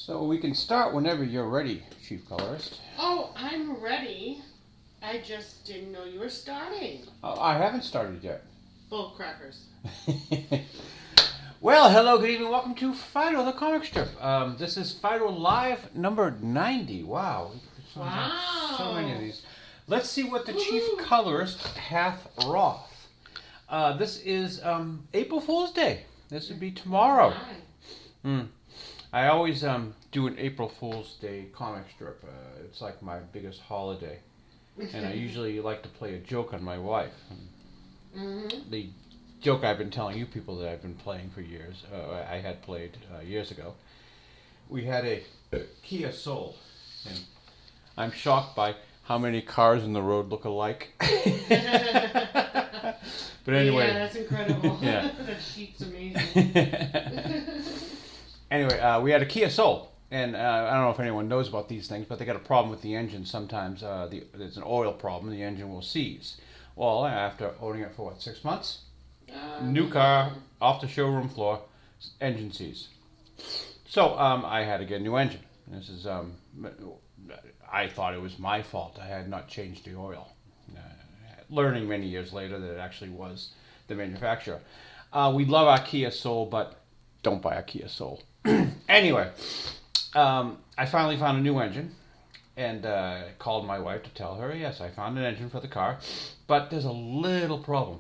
So we can start whenever you're ready, Chief Colorist. Oh, I'm ready. I just didn't know you were starting. Oh, I haven't started yet. Bull crackers. Well, hello, good evening. Welcome to Fido, the comic strip. This is Fido Live number 90. Wow. Wow. So many of these. Let's see what the Chief Colorist hath wrought. This is April Fool's Day. This would be tomorrow. I always do an April Fool's Day comic strip. It's like my biggest holiday. And I usually like to play a joke on my wife. The joke I've been telling you people that I've been playing for years, I had played years ago. We had a Kia Soul, and I'm shocked by how many cars in the road look alike. But anyway. Yeah, that's incredible. Yeah. That sheet's amazing. Anyway, we had a Kia Soul, and I don't know if anyone knows about these things, but they got a problem with the engine sometimes. There's an oil problem, the engine will seize. Well, after owning it for 6 months? New car, off the showroom floor, engine seize. So I had to get a new engine. This is, I thought it was my fault. I had not changed the oil. Learning many years later that it actually was the manufacturer. We love our Kia Soul, but don't buy a Kia Soul. Anyway, I finally found a new engine and called my wife to tell her, yes, I found an engine for the car, but there's a little problem.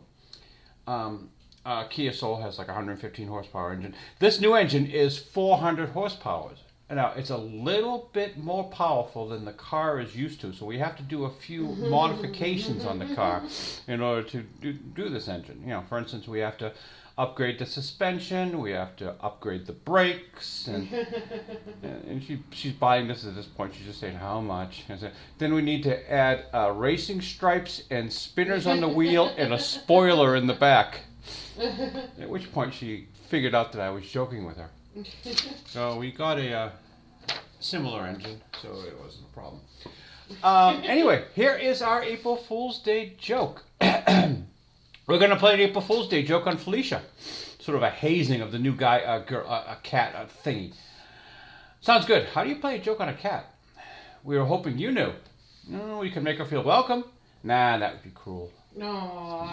Kia Soul has like a 115 horsepower engine. This new engine is 400 horsepower. Now, it's a little bit more powerful than the car is used to, so we have to do a few modifications on the car in order to do this engine. You know, for instance, we have to upgrade the suspension, we have to upgrade the brakes, and she's buying this at this point. She's just saying, how much? Then we need to add racing stripes and spinners on the wheel and a spoiler in the back. At which point she figured out that I was joking with her. So we got a similar engine, so it wasn't a problem. Anyway, here is our April Fool's Day joke. We're going to play an April Fool's Day joke on Felicia. Sort of a hazing of the new guy, a cat, thingy. Sounds good. How do you play a joke on a cat? We were hoping you knew. We can make her feel welcome. Nah, that would be cruel. No,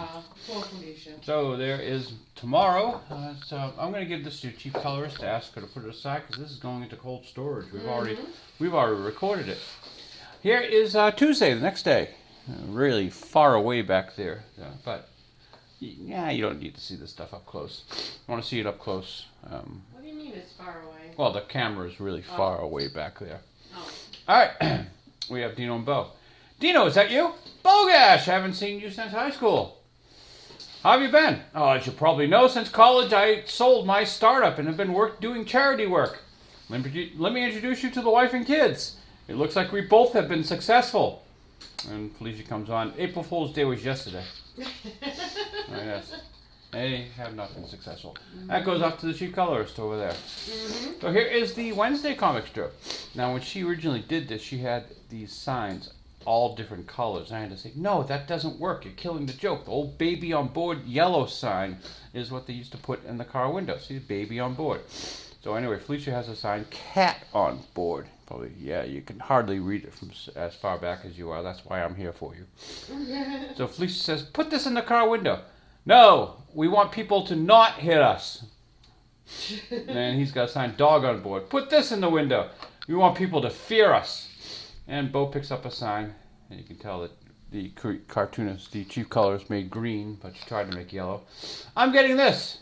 poor Felicia. So there is tomorrow. So I'm going to give this to Chief Colorist to ask her to put it aside because this is going into cold storage. We've already recorded it. Here is Tuesday, the next day. Really far away back there, but yeah, you don't need to see this stuff up close. I want to see it up close. What do you mean it's far away? Well, the camera is really far away back there. Oh. All right, we have Dino and Bo. Dino, is that you? Bogash, haven't seen you since high school. How have you been? Oh, as you probably know, since college I sold my startup and have been doing charity work. Let me introduce you to the wife and kids. It looks like we both have been successful. And Felicia comes on. April Fool's Day was yesterday. Oh, yes. They have not been successful. That goes off to the Chief Colorist over there. So here is the Wednesday comic strip. Now, when she originally did this, she had these signs, all different colors. And I had to say, no, that doesn't work. You're killing the joke. The old baby on board yellow sign is what they used to put in the car window. See, baby on board. So anyway, Felicia has a sign, cat on board. Probably, yeah, you can hardly read it from as far back as you are. That's why I'm here for you. So Felicia says, put this in the car window. No, we want people to not hit us. And he's got a sign, dog on board. Put this in the window. We want people to fear us. And Bo picks up a sign, and you can tell that the cartoonist, the Chief Colorist, made green, but she tried to make yellow. I'm getting this.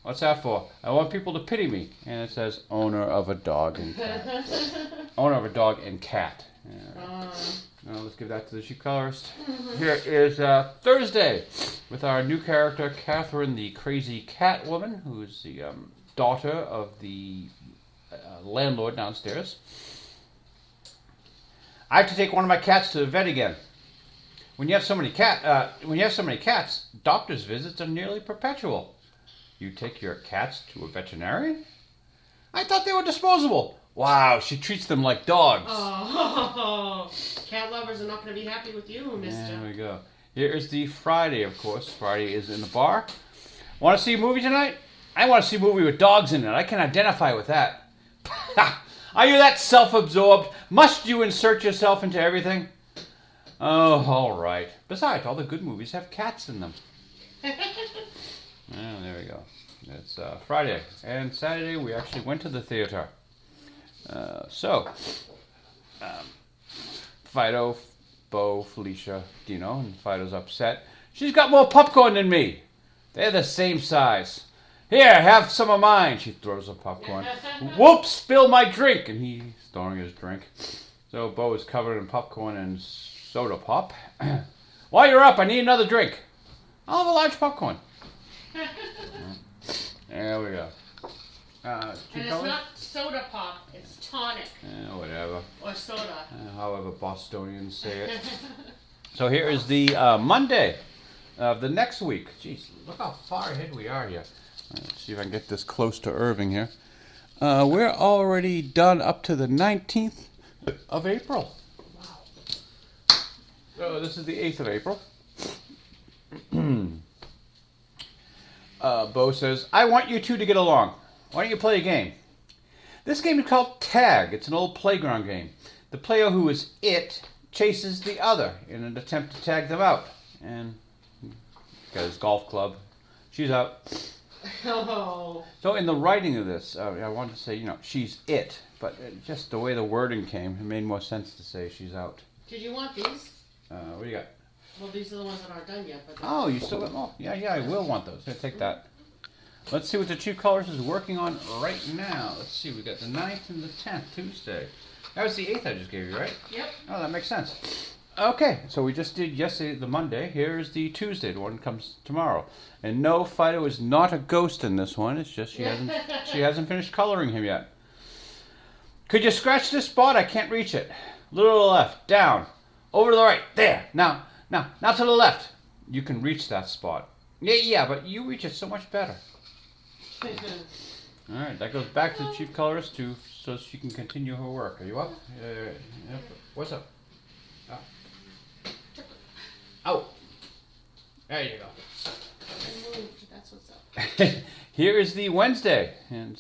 What's that for? I want people to pity me. And it says, owner of a dog and cat. Owner of a dog and cat. Now let's give that to the Chief Colorist. Here is Thursday with our new character, Catherine, the crazy cat woman, who's the daughter of the landlord downstairs. I have to take one of my cats to the vet again. When you have so many cats, doctor's visits are nearly perpetual. You take your cats to a veterinarian? I thought they were disposable. Wow, she treats them like dogs. Oh, cat lovers are not going to be happy with you, mister. There we go. Here is the Friday, of course. Friday is in the bar. Want to see a movie tonight? I want to see a movie with dogs in it. I can identify with that. Are you that self-absorbed? Must you insert yourself into everything? Oh, all right. Besides, all the good movies have cats in them. Oh, there we go. It's Friday. And Saturday, we actually went to the theater. Fido, Bo, Felicia, Dino, and Fido's upset. She's got more popcorn than me. They're the same size. Here, have some of mine. She throws the popcorn. Whoops, spill my drink. And he's throwing his drink. So Bo is covered in popcorn and soda pop. While you're up, I need another drink. I'll have a large popcorn. There we go. And it's not soda pop, it's tonic. Whatever. Or soda. However Bostonians say it. So here is the Monday of the next week. Jeez, look how far ahead we are here. Let's see if I can get this close to Irving here. We're already done up to the 19th of April. Wow. So this is the 8th of April. Bo says, I want you two to get along. Why don't you play a game? This game is called Tag. It's an old playground game. The player who is it chases the other in an attempt to tag them out. And got his golf club. She's out. Oh. So in the writing of this, I wanted to say, she's it. But just the way the wording came, it made more sense to say she's out. Did you want these? What do you got? Well, these are the ones that aren't done yet. But Oh, you still got more? Yeah, I will want those. Here, take that. Let's see what the Chief Colors is working on right now. Let's see, we got the 9th and the 10th, Tuesday. That was the 8th I just gave you, right? Yep. Oh, that makes sense. Okay, so we just did yesterday, the Monday. Here's the Tuesday, the one that comes tomorrow. And no, Fido is not a ghost in this one. It's just she hasn't finished coloring him yet. Could you scratch this spot? I can't reach it. A little to the left, down, over to the right, there. Now to the left. You can reach that spot. Yeah, but you reach it so much better. All right, that goes back to the Chief Colorist so she can continue her work. Are you up? What's up? Oh, there you go. I moved. That's what's up. Here is the Wednesday, and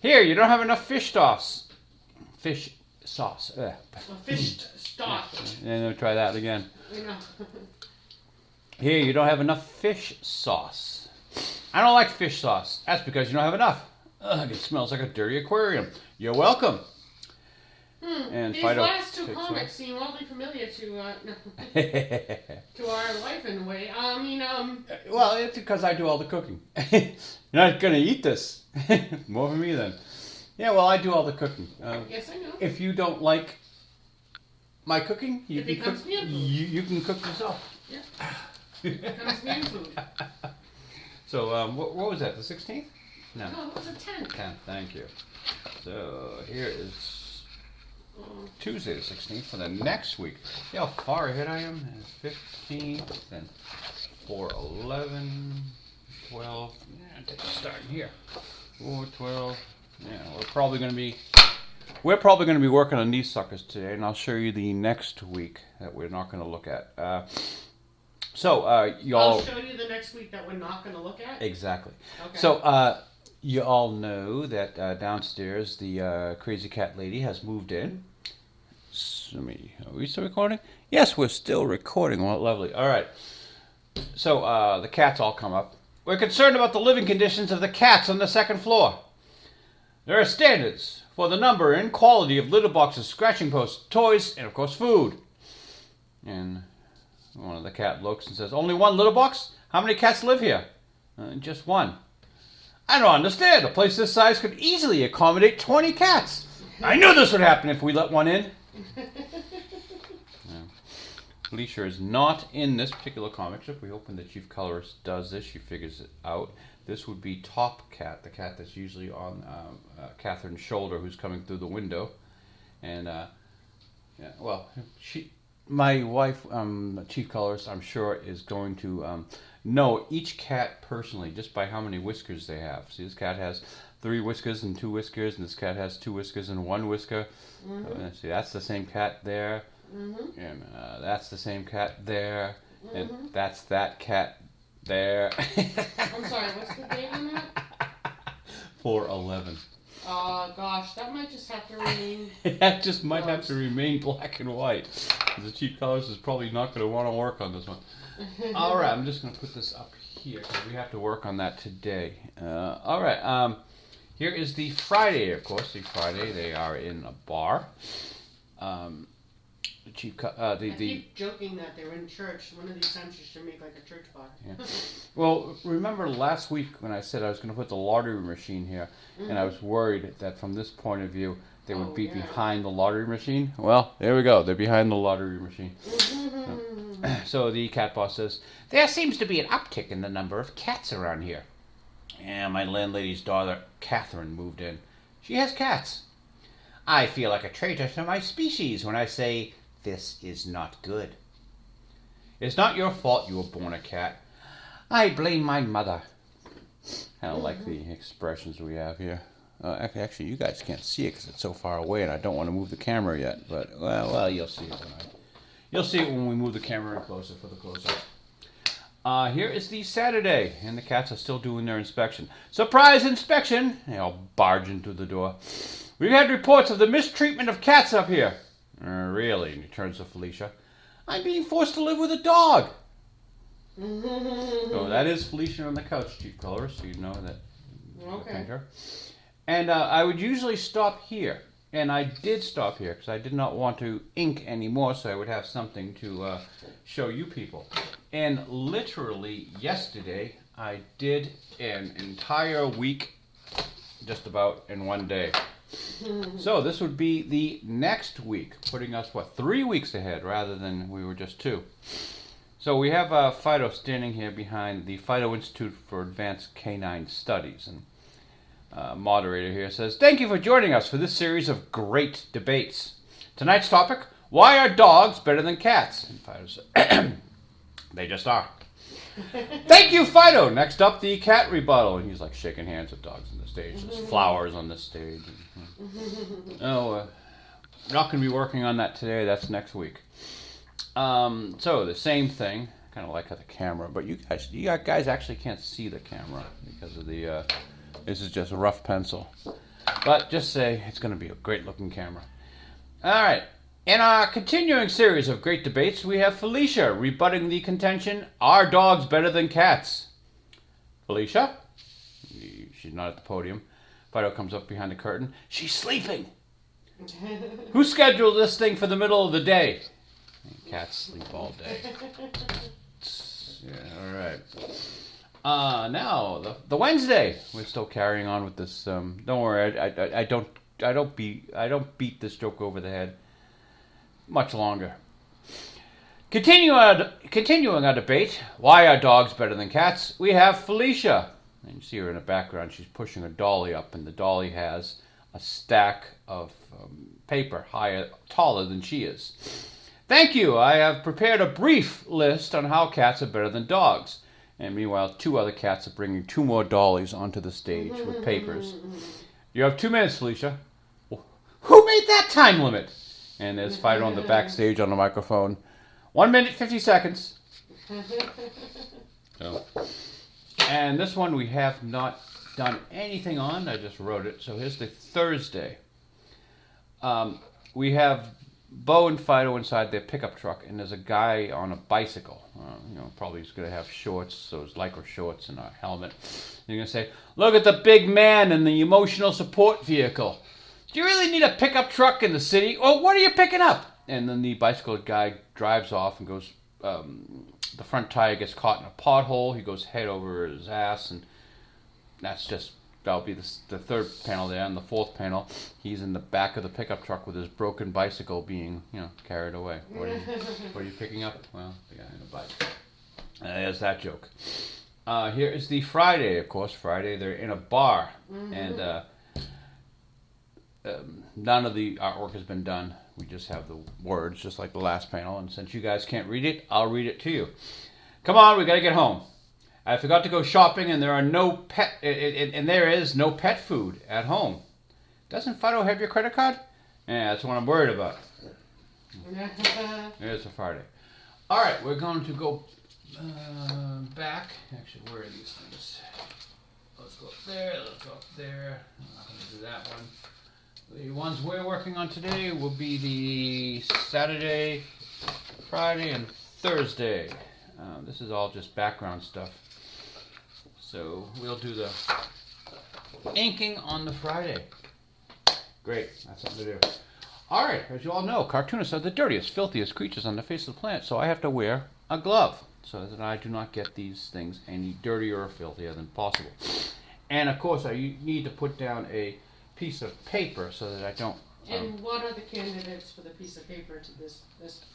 here you don't have enough fish sauce. Fish sauce. Fish stock. And then try that again. You know. Here you don't have enough fish sauce. I don't like fish sauce. That's because you don't have enough. Ugh, it smells like a dirty aquarium. You're welcome. And These Fido last two comics seem oddly familiar to our life in a way. Well, it's because I do all the cooking. You're not gonna eat this. More for me then. Yeah, well, I do all the cooking. Yes, I know. If you don't like my cooking, you It can becomes cook. man food. You can cook yourself. Yeah. It becomes man food. So, what was that? The 16th? No. No, it was a 10. 10th. Thank you. So here is Tuesday the 16th for the next week. See how far ahead I am? 15th, then 4, 11, 12. Yeah, take a start here. 4, 12. Yeah, we're probably going to be working on these suckers today, and I'll show you the next week that we're not going to look at. Y'all. I'll show you the next week that we're not going to look at. Exactly. Okay. So, you all know that downstairs the crazy cat lady has moved in. Are we still recording? Yes, we're still recording. Well, lovely. All right. So the cats all come up. We're concerned about the living conditions of the cats on the second floor. There are standards for the number and quality of litter boxes, scratching posts, toys, and of course food. And one of the cat looks and says, "Only one litter box? How many cats live here?" Just one. I don't understand. A place this size could easily accommodate 20 cats. I knew this would happen if we let one in. Felicia is not in this particular comic strip. We hope when the Chief Colorist does this, she figures it out. This would be Top Cat, the cat that's usually on Catherine's shoulder, who's coming through the window. And, my wife, Chief Colorist, I'm sure, is going to know each cat personally just by how many whiskers they have. See, this cat has 3 whiskers and 2 whiskers, and this cat has 2 whiskers and 1 whisker. Mm-hmm. See, that's the same cat there. Mm-hmm. And that's the same cat there. Mm-hmm. And that's that cat there. I'm sorry, what's the date on that? 4/11. Oh gosh, that might just have to remain. That just might have to remain black and white. The cheap colors is probably not going to want to work on this one. All right, I'm just going to put this up here because we have to work on that today. All right, here is the Friday, of course. The Friday, they are in a bar. The cheap, I keep joking that they were in church. One of these times you should make like a church bar. Yeah. Well, remember last week when I said I was going to put the lottery machine here, and I was worried that from this point of view they would be behind the lottery machine? Well, there we go. They're behind the lottery machine. So the cat boss says, "There seems to be an uptick in the number of cats around here." And my landlady's daughter, Catherine, moved in. She has cats. I feel like a traitor to my species when I say this is not good. It's not your fault you were born a cat. I blame my mother. I don't like the expressions we have here. Actually, you guys can't see it because it's so far away, and I don't want to move the camera yet. But well, you'll see it you'll see it when we move the camera in closer for the close-up. Here is the Saturday, and the cats are still doing their inspection. Surprise inspection! They all barge into the door. We've had reports of the mistreatment of cats up here. Really? And he turns to Felicia. I'm being forced to live with a dog. So that is Felicia on the couch, cheap color, so you know that. Okay. Her. And I would usually stop here. And I did stop here because I did not want to ink anymore, so I would have something to show you people. And literally yesterday, I did an entire week just about in one day. So this would be the next week, putting us, 3 weeks ahead rather than we were just 2. So we have Fido standing here behind the Fido Institute for Advanced Canine Studies. And moderator here says, "Thank you for joining us for this series of great debates. Tonight's topic, why are dogs better than cats?" And Fido says, "They just are." "Thank you, Fido." Next up, the cat rebuttal. And he's like shaking hands with dogs on the stage. There's flowers on the stage. We're not going to be working on that today. That's next week. So the same thing. Kind of like the camera, but you guys actually can't see the camera because of the. This is just a rough pencil. But just say it's going to be a great-looking camera. All right. In our continuing series of great debates, we have Felicia rebutting the contention, are dogs better than cats? Felicia? She's not at the podium. Fido comes up behind the curtain. She's sleeping. Who scheduled this thing for the middle of the day? Cats sleep all day. Yeah, all right. Now the Wednesday. We're still carrying on with this. Don't worry, I don't beat this joke over the head much longer. Continuing our debate, why are dogs better than cats? We have Felicia, and you see her in the background. She's pushing a dolly up, and the dolly has a stack of paper taller than she is. Thank you. I have prepared a brief list on how cats are better than dogs. And meanwhile, 2 other cats are bringing 2 more dollies onto the stage with papers. You have 2 minutes, Felicia. Who made that time limit? And there's Fido on the backstage on the microphone. 1 minute, 50 seconds. So, and this one we have not done anything on. I just wrote it. So here's the Thursday. We have Bo and Fido inside their pickup truck, and there's a guy on a bicycle. Probably he's going to have shorts, those lycra shorts and a helmet. You're going to say, "Look at the big man in the emotional support vehicle. Do you really need a pickup truck in the city? Or what are you picking up?" And then the bicycle guy drives off and goes, the front tire gets caught in a pothole. He goes head over his ass, and that'll be the third panel there. And the fourth panel, he's in the back of the pickup truck with his broken bicycle being, carried away. What are you picking up? Well, the guy in the bike. There's that joke. Here is the Friday, of course. Friday, they're in a bar. And none of the artwork has been done. We just have the words, just like the last panel. And since you guys can't read it, I'll read it to you. Come on, we got to get home. I forgot to go shopping, and there is no pet food at home. Doesn't Fido have your credit card? Yeah, that's what I'm worried about. There's a Friday. All right, we're going to go back. Actually, where are these things? let's go up there. Let's go up there. I'm not going to do that one. The ones we're working on today will be the Saturday, Friday, and Thursday. This is all just background stuff. So we'll do the inking on the Friday. Great, that's something to do. All right, as you all know, cartoonists are the dirtiest, filthiest creatures on the face of the planet, so I have to wear a glove so that I do not get these things any dirtier or filthier than possible. And of course, I need to put down a piece of paper so that I don't... And what are the candidates for the piece of paper to this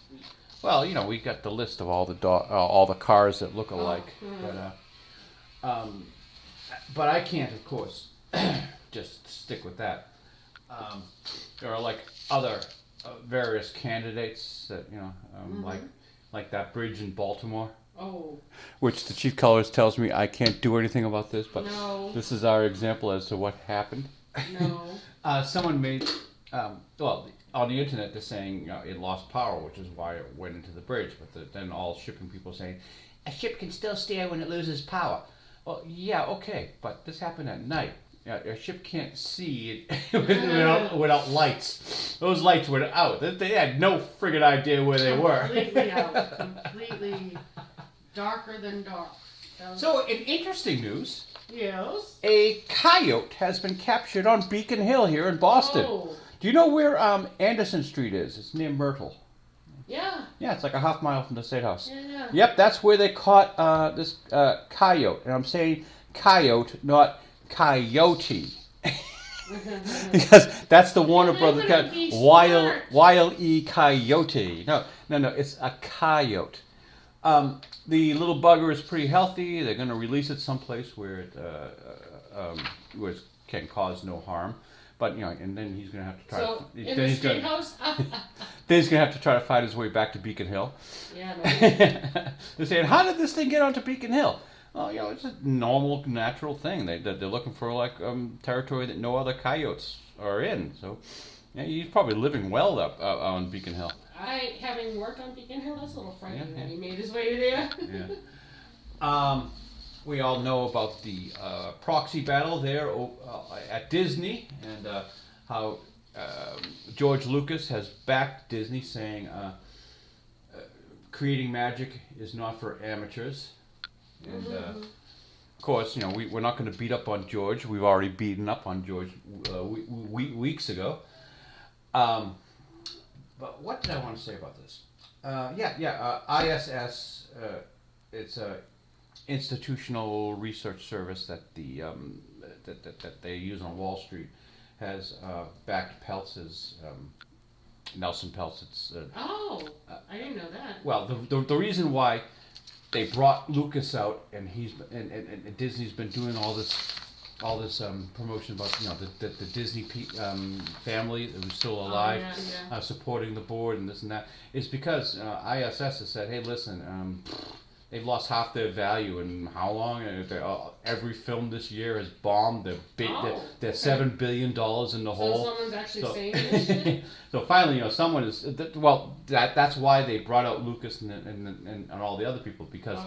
week? Well, you know, we got the list of all the cars that look alike, but I can't, of course, just stick with that. There are like other various candidates that like that bridge in Baltimore. Oh. Which the chief colorist tells me I can't do anything about this, but this is our example as to what happened. No. Someone made on the internet they're saying it lost power, which is why it went into the bridge. But then all shipping people saying a ship can still steer when it loses power. Well, yeah, okay, but this happened at night. A ship can't see without lights. Those lights were out. They had no friggin' idea where they were. Completely out. Completely darker than dark. So, in interesting news, yes, a coyote has been captured on Beacon Hill here in Boston. Oh. Do you know where Anderson Street is? It's near Myrtle. Yeah. Yeah, it's like a half mile from the State House. Yeah. Yep, that's where they caught this coyote. And I'm saying coyote, not coyote. Because that's the Warner Brothers cat. Wile E. Coyote. No, it's a coyote. The little bugger is pretty healthy. They're going to release it someplace where it can cause no harm. But and then he's going to have to try. So in the State House. Then he's going to have to try to find his way back to Beacon Hill. Yeah. They're saying, how did this thing get onto Beacon Hill? Well, it's a normal, natural thing. They're looking for like territory that no other coyotes are in. So, he's probably living well up on Beacon Hill. Having worked on Beacon Hill, that's a little frightening that he made his way there. Yeah. We all know about the proxy battle there at Disney and how George Lucas has backed Disney, saying creating magic is not for amateurs. And of course, we're not going to beat up on George. We've already beaten up on George weeks ago. But what did I want to say about this? ISS. It's a institutional research service that that they use on Wall Street has backed Peltz's Nelson Peltz. It's I didn't know that. Well, the reason why they brought Lucas out, and and Disney's been doing all this promotion about the Disney family who's still alive, supporting the board and this and that, is because ISS has said, hey, listen, they've lost half their value in how long? Every film this year has bombed. They're $7 billion in the hole. So someone's actually saying this shit? So finally, someone is. That's why they brought out Lucas and all the other people, because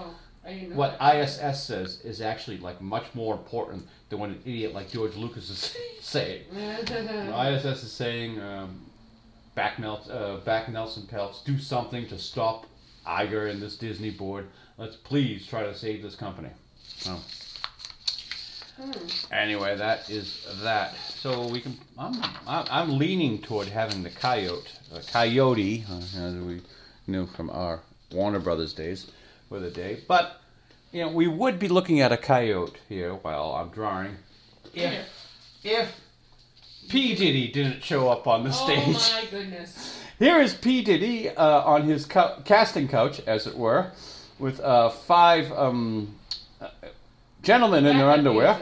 what ISS says is actually like much more important than what an idiot like George Lucas is saying. ISS is saying, back Nelson Peltz, do something to stop Iger and this Disney board. Let's please try to save this company. Anyway, that is that. So we can. I'm leaning toward having the coyote, as we knew from our Warner Brothers days, for the day. But we would be looking at a coyote here while I'm drawing, if P. Diddy didn't show up on the stage. Oh my goodness! Here is P. Diddy on his casting couch, as it were, with 5 gentlemen in their underwear.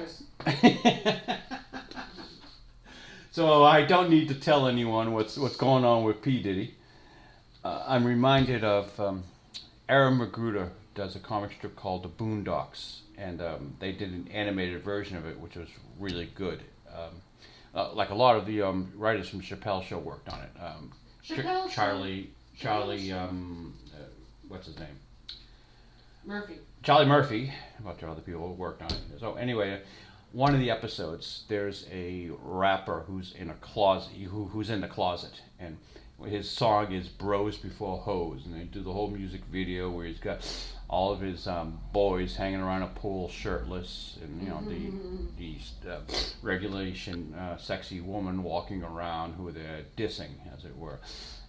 So I don't need to tell anyone what's going on with P. Diddy. I'm reminded of Aaron McGruder does a comic strip called The Boondocks, and they did an animated version of it, which was really good. Like a lot of the writers from Chappelle Show worked on it. Charlie, what's his name? Murphy. Charlie Murphy. A bunch of other people worked on it. So anyway, one of the episodes, there's a rapper who's in a closet, who's in the closet, and his song is "Bros Before Hoes," and they do the whole music video where he's got all of his boys hanging around a pool shirtless, and the regulation sexy woman walking around who they're dissing, as it were.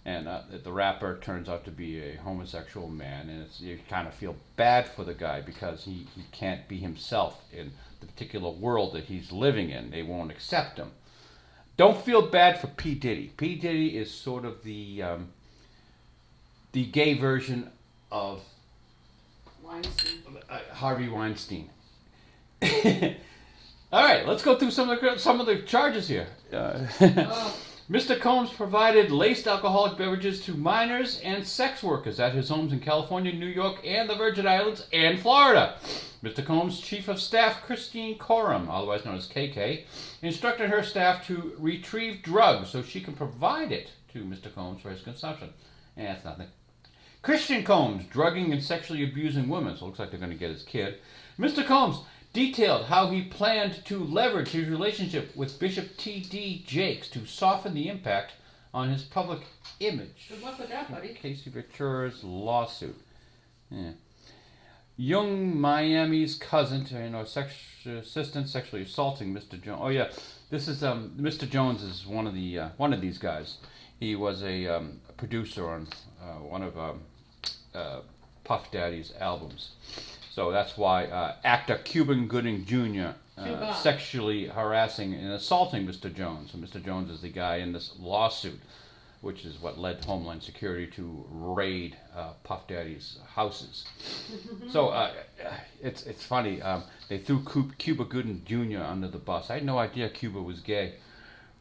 And the rapper turns out to be a homosexual man, and you kind of feel bad for the guy because he can't be himself in the particular world that he's living in. They won't accept him. Don't feel bad for P. Diddy. P. Diddy is sort of the gay version of Weinstein. Harvey Weinstein. All right, let's go through some of the charges here. Mr. Combs provided laced alcoholic beverages to minors and sex workers at his homes in California, New York, and the Virgin Islands, and Florida. Mr. Combs' Chief of Staff, Christine Coram, otherwise known as KK, instructed her staff to retrieve drugs so she can provide it to Mr. Combs for his consumption. That's nothing. Christian Combs, drugging and sexually abusing women, so it looks like they're going to get his kid. Mr. Combs detailed how he planned to leverage his relationship with Bishop T.D. Jakes to soften the impact on his public image. Good luck with that, buddy. Casey Ventura's lawsuit. Yeah. Young Miami's cousin, assistant sexually assaulting Mr. Jones. Oh yeah, this is Mr. Jones is one of these guys. He was a producer on one of Puff Daddy's albums. So that's why actor Cuban Gooding Jr. Sexually harassing and assaulting Mr. Jones. So Mr. Jones is the guy in this lawsuit, which is what led Homeland Security to raid Puff Daddy's houses. So it's funny. They threw Cuba Gooding Jr. under the bus. I had no idea Cuba was gay.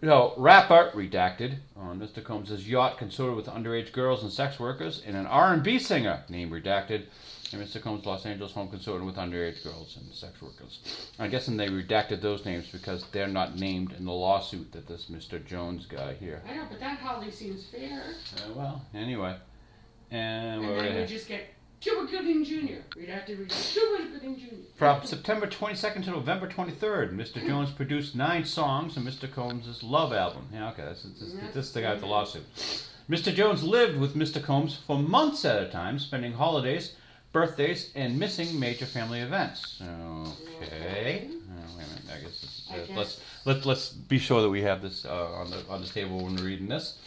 Rapper, redacted, on Mr. Combs' yacht consorted with underage girls and sex workers, and an R&B singer, named redacted, in Mr. Combs' Los Angeles home consorted with underage girls and sex workers. I'm guessing they redacted those names because they're not named in the lawsuit that this Mr. Jones guy here. I know, but that hardly seems fair. Anyway. And then we just get Cuba Gooding Jr. Redacted, Cuba Gooding Jr. From September 22nd to November 23rd, Mr. Jones produced 9 songs on Mr. Combs' Love album. Yeah, okay, this is the guy with the lawsuit. Mr. Jones lived with Mr. Combs for months at a time, spending holidays, birthdays, and missing major family events. Okay. Wait a minute. I guess let's be sure that we have this on the table when we're reading this.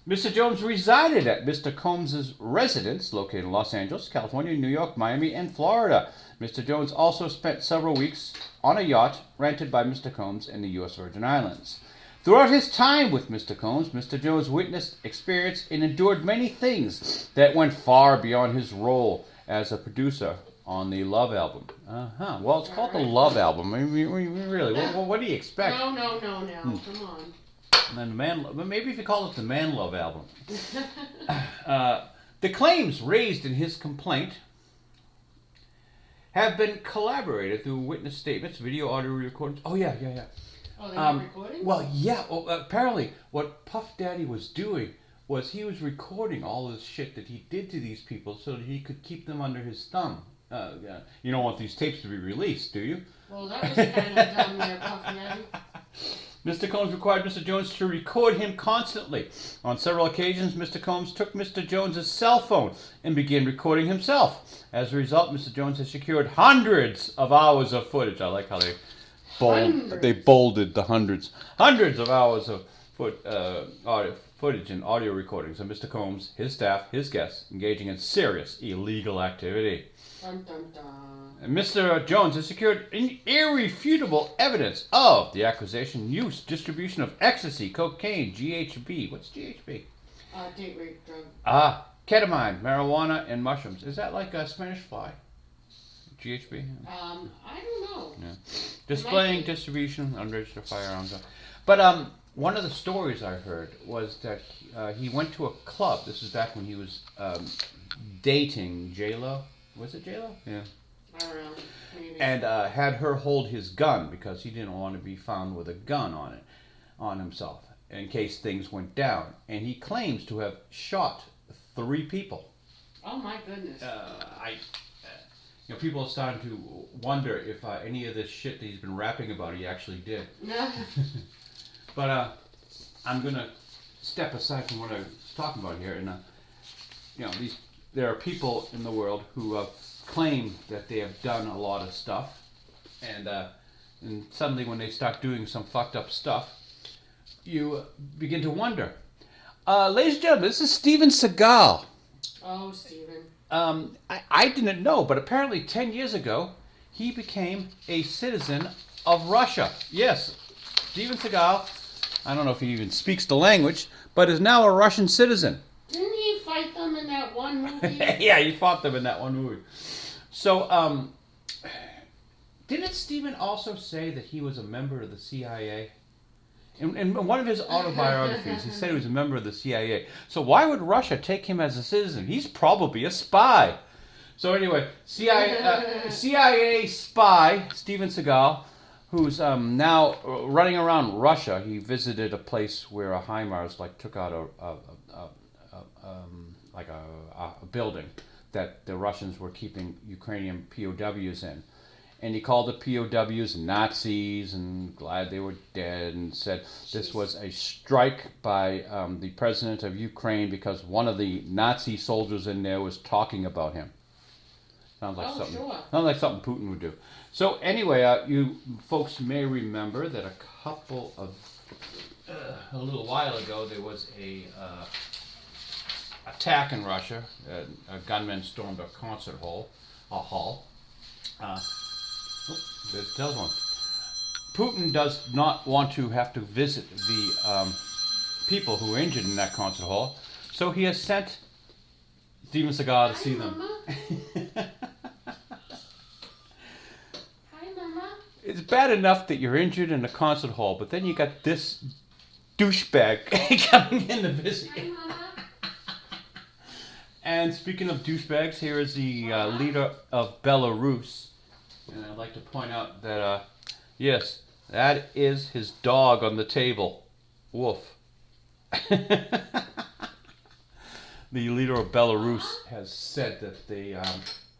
Mr. Jones resided at Mr. Combs' residence located in Los Angeles, California, New York, Miami, and Florida. Mr. Jones also spent several weeks on a yacht rented by Mr. Combs in the U.S. Virgin Islands. Throughout his time with Mr. Combs, Mr. Jones witnessed, experienced, and endured many things that went far beyond his role as a producer on the Love album. Well, it's called the Love album. I mean, really, what do you expect? No. Come on. And maybe if you call it the Man Love album. The claims raised in his complaint have been collaborated through witness statements, video, audio recordings. Oh, yeah. Oh, they were recording? Well, yeah. Apparently, what Puff Daddy was doing was he was recording all this shit that he did to these people so that he could keep them under his thumb. You don't want these tapes to be released, do you? Well, that was kind of dumb there, Puff Daddy. Mr. Combs required Mr. Jones to record him constantly. On several occasions, Mr. Combs took Mr. Jones' cell phone and began recording himself. As a result, Mr. Jones has secured hundreds of hours of footage. I like how they bolded the hundreds. Hundreds of hours of footage and audio recordings of Mr. Combs, his staff, his guests, engaging in serious illegal activity. Dun, dun, dun. And Mr. Jones has secured irrefutable evidence of the acquisition, use, distribution of ecstasy, cocaine, GHB. What's GHB? Date rape drug. Ketamine, marijuana, and mushrooms. Is that like a Spanish fly? GHB? I don't know. Yeah. Displaying, distribution, unregistered firearms. But one of the stories I heard was that he went to a club. This is back when he was dating J-Lo. Was it J-Lo? Yeah. I don't know. Maybe. And had her hold his gun because he didn't want to be found with a gun on himself in case things went down. And he claims to have shot 3 people. Oh my goodness. people are starting to wonder if any of this shit that he's been rapping about he actually did. But I'm gonna step aside from what I was talking about here, and there are people in the world who claim that they have done a lot of stuff, and suddenly when they start doing some fucked up stuff, you begin to wonder. Ladies and gentlemen, this is Steven Seagal. Oh, Steven. I didn't know, but apparently 10 years ago, he became a citizen of Russia. Yes, Steven Seagal, I don't know if he even speaks the language, but is now a Russian citizen. Didn't he fight them in that one movie? Yeah, he fought them in that one movie. So, didn't Steven also say that he was a member of the CIA? In one of his autobiographies, he said he was a member of the CIA. So why would Russia take him as a citizen? He's probably a spy. So anyway, CIA spy Steven Seagal, who's now running around Russia. He visited a place where a HIMARS took out a building that the Russians were keeping Ukrainian POWs in. And he called the POWs Nazis and glad they were dead, and said this was a strike by the president of Ukraine because one of the Nazi soldiers in there was talking about him. Sounds like something Putin would do. So anyway, you folks may remember that a little while ago there was a attack in Russia. A gunman stormed a concert hall. There's the telephone. Putin does not want to have to visit the people who were injured in that concert hall, so he has sent Steven Seagal to see them. Hi, Mama. It's bad enough that you're injured in a concert hall, but then you got this douchebag coming in to visit you. Hi, Mama. And speaking of douchebags, here is the leader of Belarus. And I'd like to point out that, yes, that is his dog on the table, Woof. The leader of Belarus has said that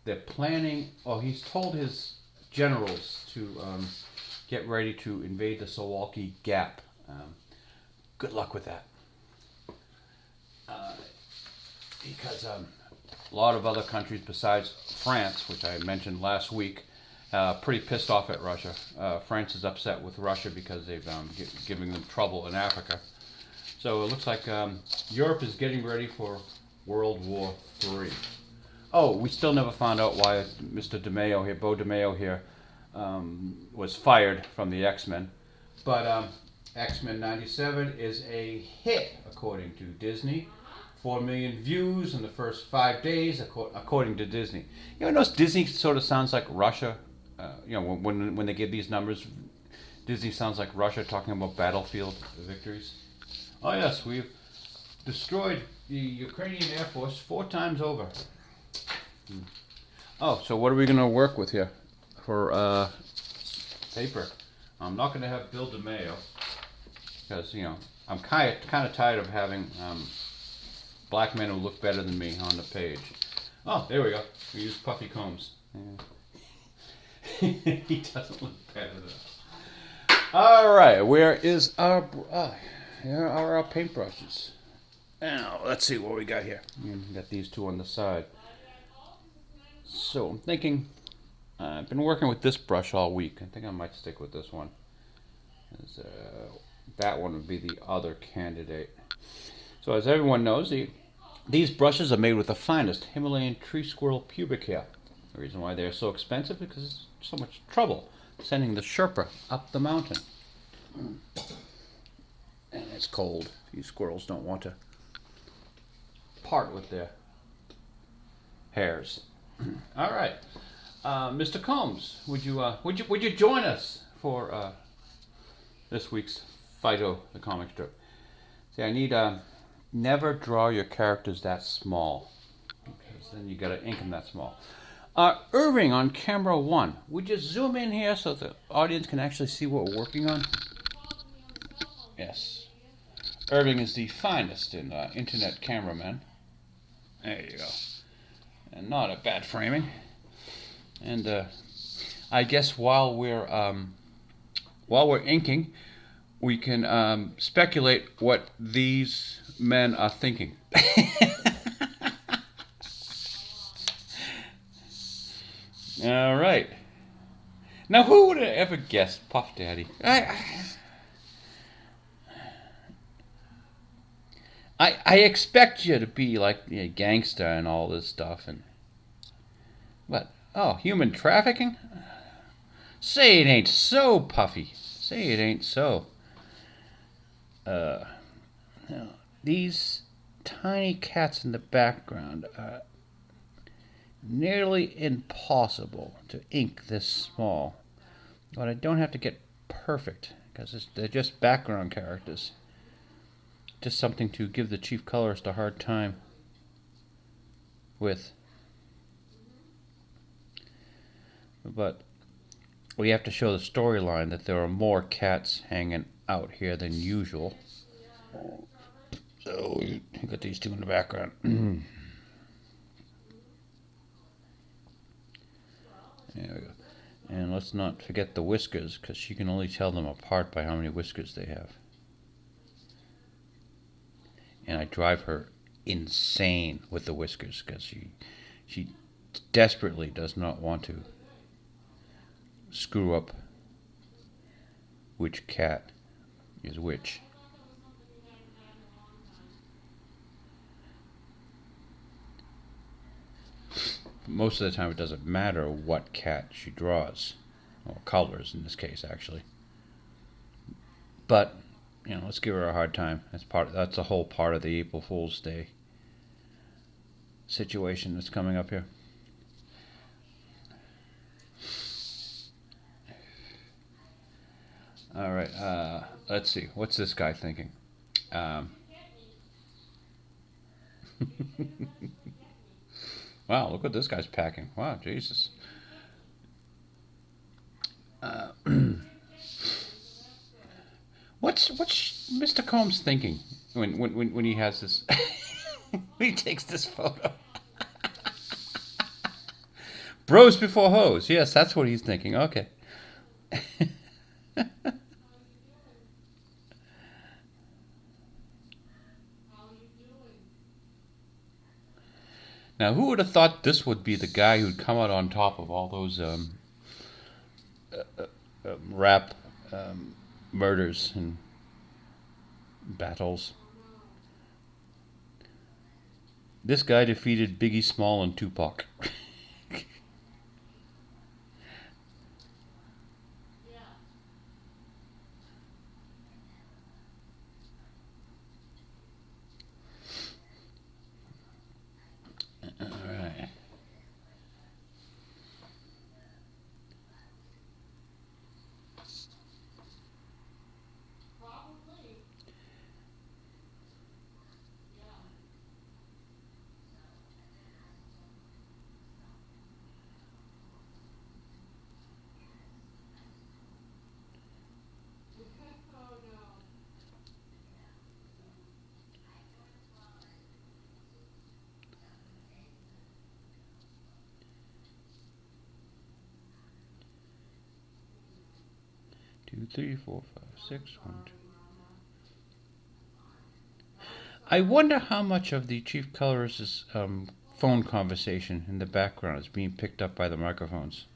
they're planning, he's told his generals to get ready to invade the Suwalki Gap. Good luck with that. Because a lot of other countries besides France, which I mentioned last week, pretty pissed off at Russia. France is upset with Russia because they've giving them trouble in Africa. So it looks like Europe is getting ready for World War III. Oh, we still never found out why Mr. DeMeo here, Beau DeMeo here, was fired from the X-Men. But X-Men 97 is a hit, according to Disney. 4 million views in the first 5 days, according to Disney. Notice Disney sort of sounds like Russia. When they give these numbers, Disney sounds like Russia talking about battlefield victories. Oh yes, we've destroyed the Ukrainian Air Force 4 times over. Oh, so what are we going to work with here for paper? I'm not going to have Bill DeMeo because I'm kind of tired of having black men who look better than me on the page. Oh, there we go. We use Puffy Combs. Yeah. He doesn't look better than us. All right, where is our here are our paintbrushes. Now let's see what we got here. We got these two on the side. So I'm thinking, I've been working with this brush all week. I think I might stick with this one. That one would be the other candidate. So as everyone knows, these brushes are made with the finest Himalayan tree squirrel pubic hair. The reason why they're so expensive is because it's so much trouble sending the Sherpa up the mountain. And it's cold. These squirrels don't want to part with their hairs. All right, Mr. Combs, would you join us for this week's Fido the comic strip? See, I need never draw your characters that small, because then you got to ink them that small. Irving on camera 1, would you zoom in here so the audience can actually see what we're working on? Yes. Irving is the finest in internet cameraman. There you go. And not a bad framing. And I guess while we're inking, we can speculate what these men are thinking. All right. Now, who would have ever guessed Puff Daddy? I expect you to be like a gangster and all this stuff, but human trafficking? Say it ain't so, Puffy. Say it ain't so. Now, these tiny cats in the background are nearly impossible to ink this small. But I don't have to get perfect, because they're just background characters. Just something to give the chief colorist a hard time with. But we have to show the storyline that there are more cats hanging out here than usual. So we got these two in the background. There we go. And let's not forget the whiskers, because she can only tell them apart by how many whiskers they have. And I drive her insane with the whiskers, because she desperately does not want to screw up which cat is which. Most of the time it doesn't matter what cat she draws, or colors in this case actually. But let's give her a hard time. That's a whole part of the April Fool's Day situation that's coming up here. All right, let's see. What's this guy thinking? Wow, look what this guy's packing. Wow, Jesus. What's Mr. Combs thinking when he has this? When he takes this photo. Bros before hoes. Yes, that's what he's thinking. Okay. Now, who would have thought this would be the guy who'd come out on top of all those rap murders and battles? This guy defeated Biggie Small and Tupac. Alright. Two, three, four, five, six, 1, 2. I wonder how much of the chief colorist's phone conversation in the background is being picked up by the microphones.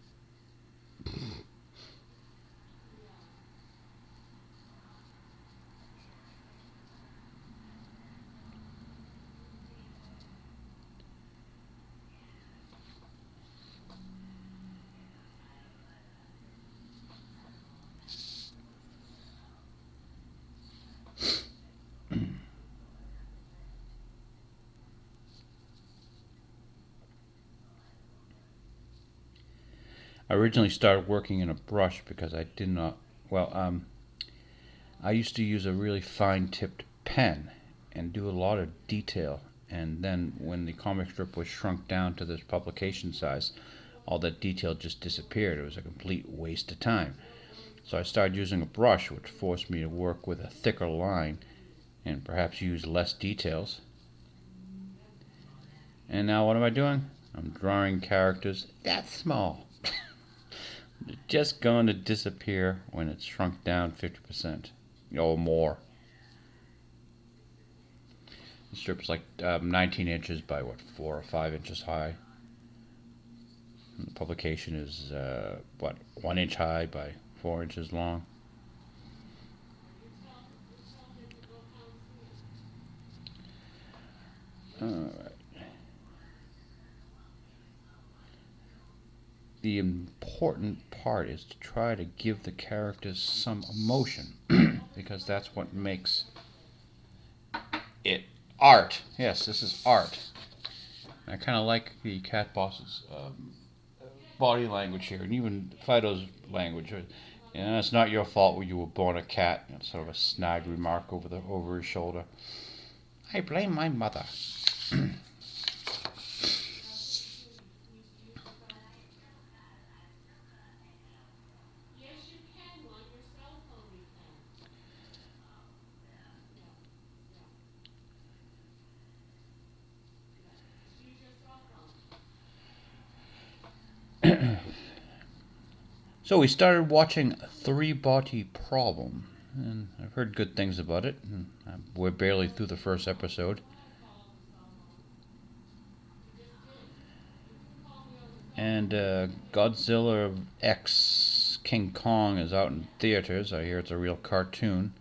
I originally started working in a brush because I did not, I used to use a really fine-tipped pen and do a lot of detail, and then when the comic strip was shrunk down to this publication size, all that detail just disappeared. It was a complete waste of time. So I started using a brush, which forced me to work with a thicker line and perhaps use less details. And now what am I doing? I'm drawing characters that small. They're just going to disappear when it's shrunk down 50% or more. The strip is like 19 inches by 4 or 5 inches high. And the publication is 1 inch high by 4 inches long. Alright. The important part is to try to give the characters some emotion because that's what makes it art. Yes, this is art. I kind of like the cat boss's body language here, and even Fido's language. It's not your fault when you were born a cat. Sort of a snide remark over his shoulder. I blame my mother. So we started watching Three Body Problem, and I've heard good things about it. And we're barely through the first episode. And Godzilla X King Kong is out in theaters. I hear it's a real cartoon.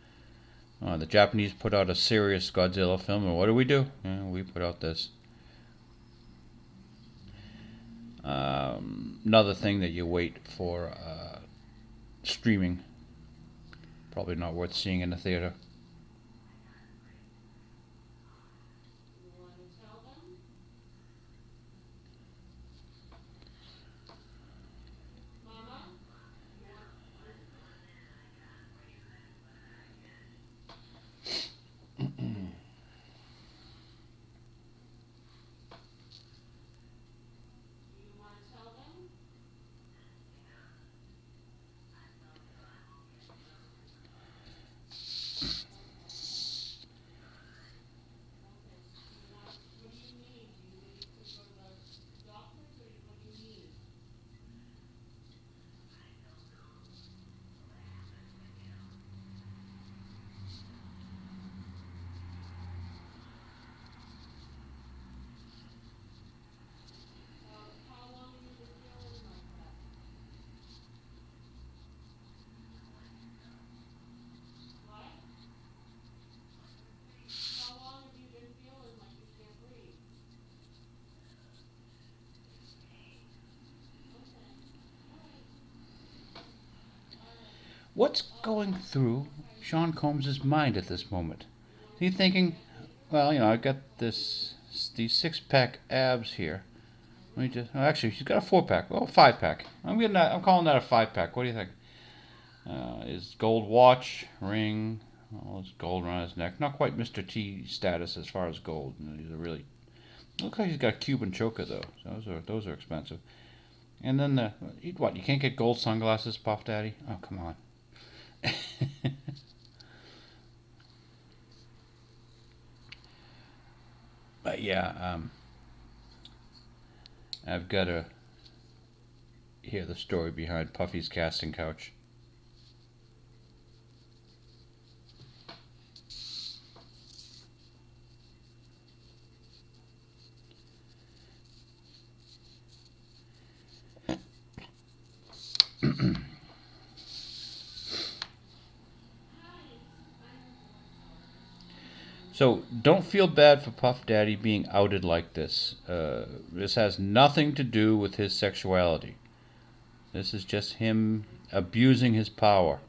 The Japanese put out a serious Godzilla film, and what do? We put out this. Another thing that you wait for streaming. Probably not worth seeing in the theater. What's going through Sean Combs' mind at this moment? Is he thinking, well, I've got these 6-pack abs here. Let me just. Actually, she's got a 4-pack. Oh, 5-pack. I'm calling that a 5-pack. What do you think? His gold watch, ring, all his gold around his neck. Not quite Mr. T status as far as gold. He's a really. Looks like he's got a Cuban choker though. Those are expensive. And then what? You can't get gold sunglasses, Puff Daddy? Oh, come on. But yeah, I've got to hear the story behind Puffy's casting couch. So don't feel bad for Puff Daddy being outed like this. This has nothing to do with his sexuality. This is just him abusing his power.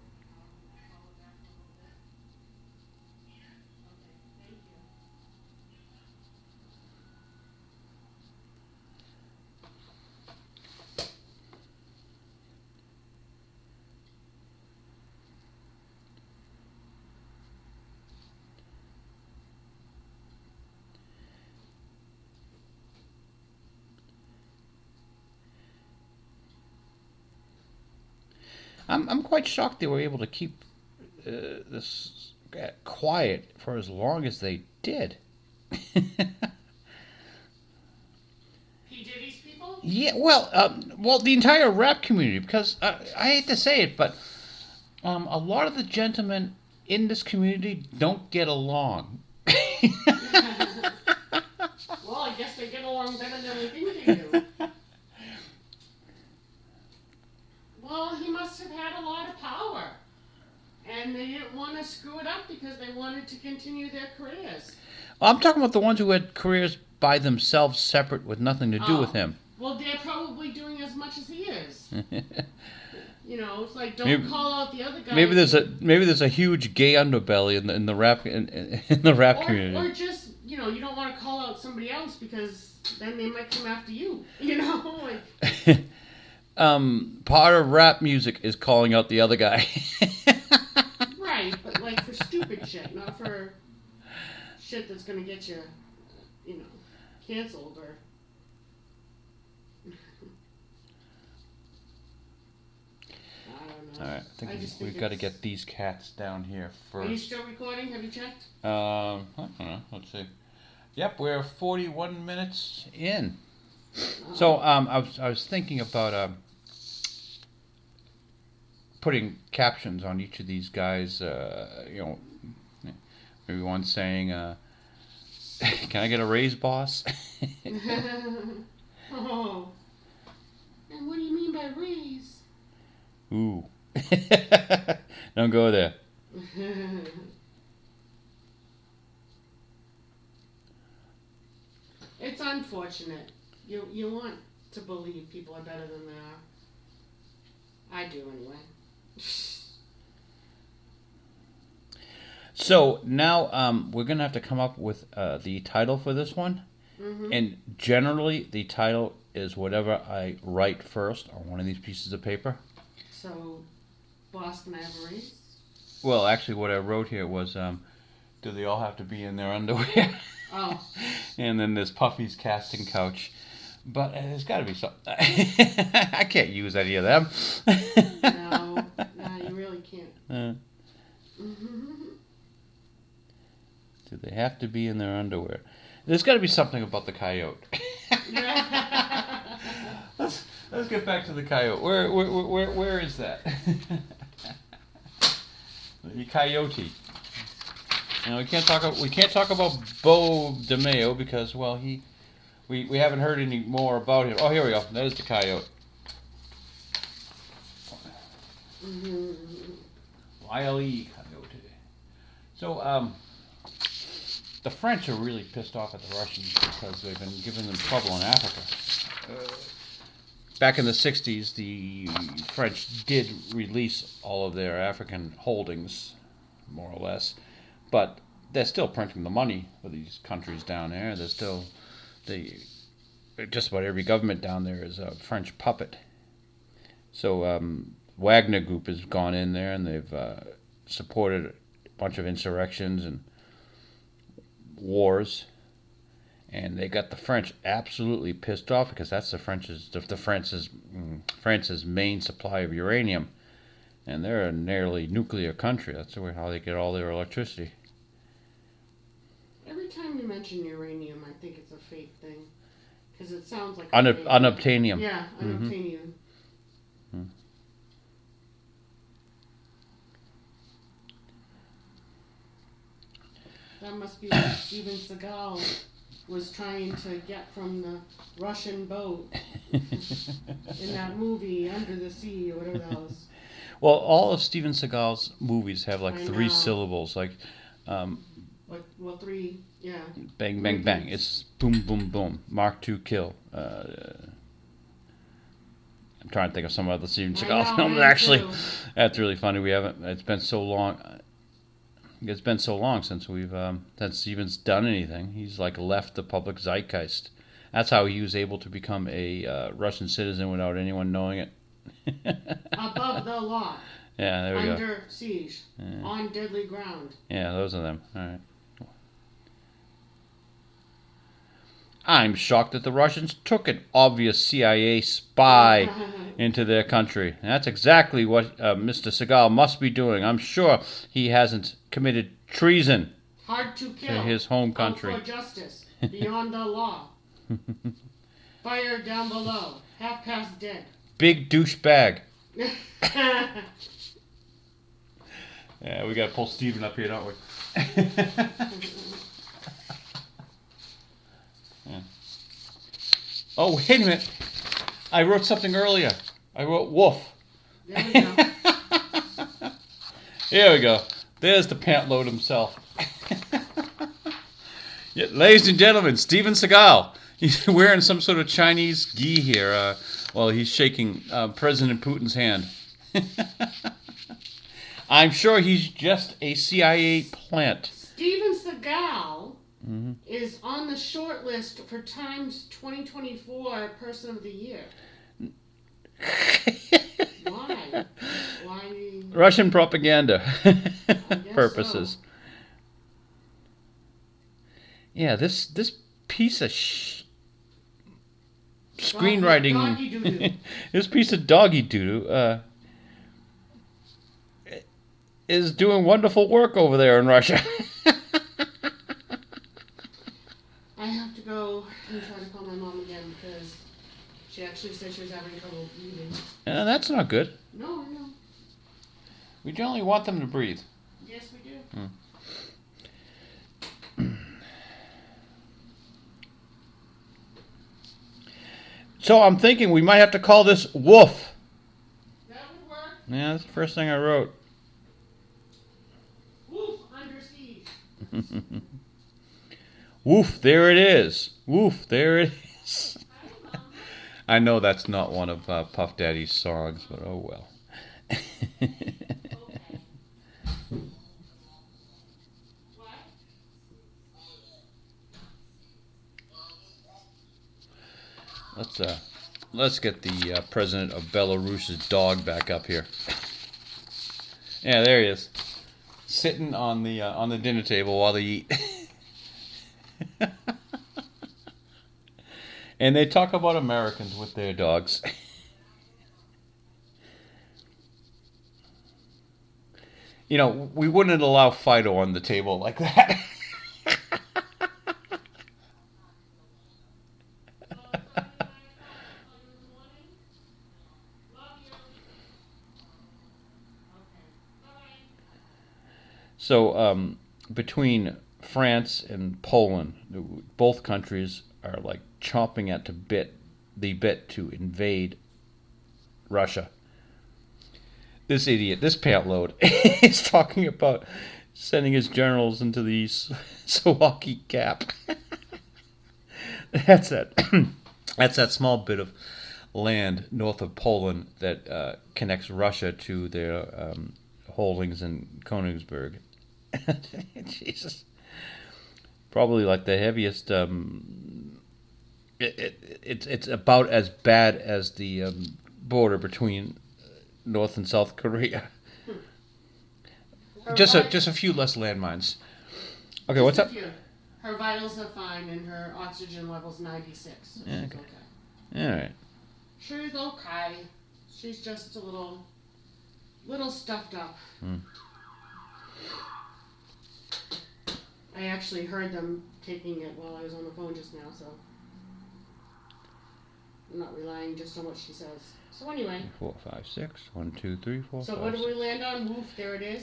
I'm quite shocked they were able to keep this quiet for as long as they did. P. Diddy's people? Yeah, well, the entire rap community, because I hate to say it, but a lot of the gentlemen in this community don't get along. Well, I guess they get along better than we think they do. Well, he must have had a lot of power. And they didn't want to screw it up because they wanted to continue their careers. I'm talking about the ones who had careers by themselves, separate, with nothing to do with him. Well, they're probably doing as much as he is. You know, it's like don't Maybe- call out the other guy. Maybe there's a huge gay underbelly in the rap community. Or just you don't want to call out somebody else because then they might come after you. You know, like. Part of rap music is calling out the other guy. Right, but like for stupid shit, not for shit that's gonna get you, canceled or. I don't know. All right, I think we've got to get these cats down here first. Are you still recording? Have you checked? I don't know. Let's see. Yep, we're 41 minutes in. So I was thinking about putting captions on each of these guys. Maybe one saying, "Can I get a raise, boss?" Oh. And what do you mean by raise? Ooh. Don't go there. It's unfortunate. You want to believe people are better than they are. I do anyway. So now we're gonna have to come up with the title for this one, and generally the title is whatever I write first on one of these pieces of paper. So, boss, can I have a raise? Well, actually, what I wrote here was, do they all have to be in their underwear? Oh. And then there's Puffy's casting couch. But there's got to be something. I can't use any of them. No, you really can't. Do they have to be in their underwear? There's got to be something about the coyote. Let's get back to the coyote. Where is that? The coyote. We can't talk about Bo DeMeo because we haven't heard any more about him. Oh, here we go. There's the coyote. Wile E. Coyote. So the French are really pissed off at the Russians because they've been giving them trouble in Africa. Back in the 60s, the French did release all of their African holdings, more or less, but they're still printing the money for these countries down there. Just about every government down there is a French puppet. So Wagner Group has gone in there and they've supported a bunch of insurrections and wars. And they got the French absolutely pissed off because that's France's main supply of uranium, and they're a nearly nuclear country. That's how they get all their electricity. Every time you mention uranium, I think it's a fake thing because it sounds like Unobtainium. Yeah, unobtainium. That must be what Steven Seagal was trying to get from the Russian boat in that movie Under the Sea or whatever that was. Well, all of Steven Seagal's movies have like I three know. syllables, like Three, yeah. bang, bang, bang. It's boom, boom, boom. Mark II, kill. I'm trying to think of some other Steven Seagal films. Actually, that's really funny. We haven't. It's been so long. It's been so long since since Steven's done anything. He's like left the public zeitgeist. That's how he was able to become a Russian citizen without anyone knowing it. Above the law. Yeah, there we go. Under siege. Yeah. On deadly ground. Yeah, those are them. All right. I'm shocked that the Russians took an obvious CIA spy into their country. That's exactly what Mr. Seagal must be doing. I'm sure he hasn't committed treason Hard to kill. to his home Out country. for justice. Beyond the law. Fire down below. Half past dead. Big douchebag. Yeah, we gotta pull Steven up here, don't we? Yeah. Oh, wait a minute. I wrote something earlier. I wrote Woof. There we go. Here we go. There's the pant load himself. Yeah, ladies and gentlemen, Steven Seagal. He's wearing some sort of Chinese gi here while he's shaking President Putin's hand. I'm sure he's just a CIA plant. Steven Seagal is on the short list for Time's 2024 Person of the Year. Why? Why? Russian propaganda purposes. So. Yeah, this piece of screenwriting, Doggy doo-doo. this piece of doggy doo-doo is doing wonderful work over there in Russia. I have to go and try to call my mom again because she actually said she was having trouble breathing. That's not good. No, no. We generally want them to breathe. Yes, we do. So I'm thinking we might have to call this Woof. That would work. Yeah, that's the first thing I wrote. Woof, under siege. Woof, there it is. Woof, there it is. I know that's not one of Puff Daddy's songs, but oh well. Let's get the president of Belarus's dog back up here. Yeah, there he is, sitting on the dinner table while they eat. And they talk about Americans with their dogs. You know, we wouldn't allow Fido on the table like that. So, between France and Poland, both countries are like chomping at the bit to invade Russia. This idiot, this pant load, is talking about sending his generals into the Suwalki Gap. That's that small bit of land north of Poland that connects Russia to their holdings in Königsberg. Jesus, probably like the heaviest. It's about as bad as the border between North and South Korea. Just a few less landmines. Okay, what's up? Her vitals are fine and her oxygen level's 96. So Yeah, she's okay. All right. She's okay. She's just a little stuffed up. I actually heard them taking it while I was on the phone just now, so I'm not relying just on what she says. So anyway. 4, 5, 6. 1, 2, 3, 4. So 5, what do we land on? Woof, there it is.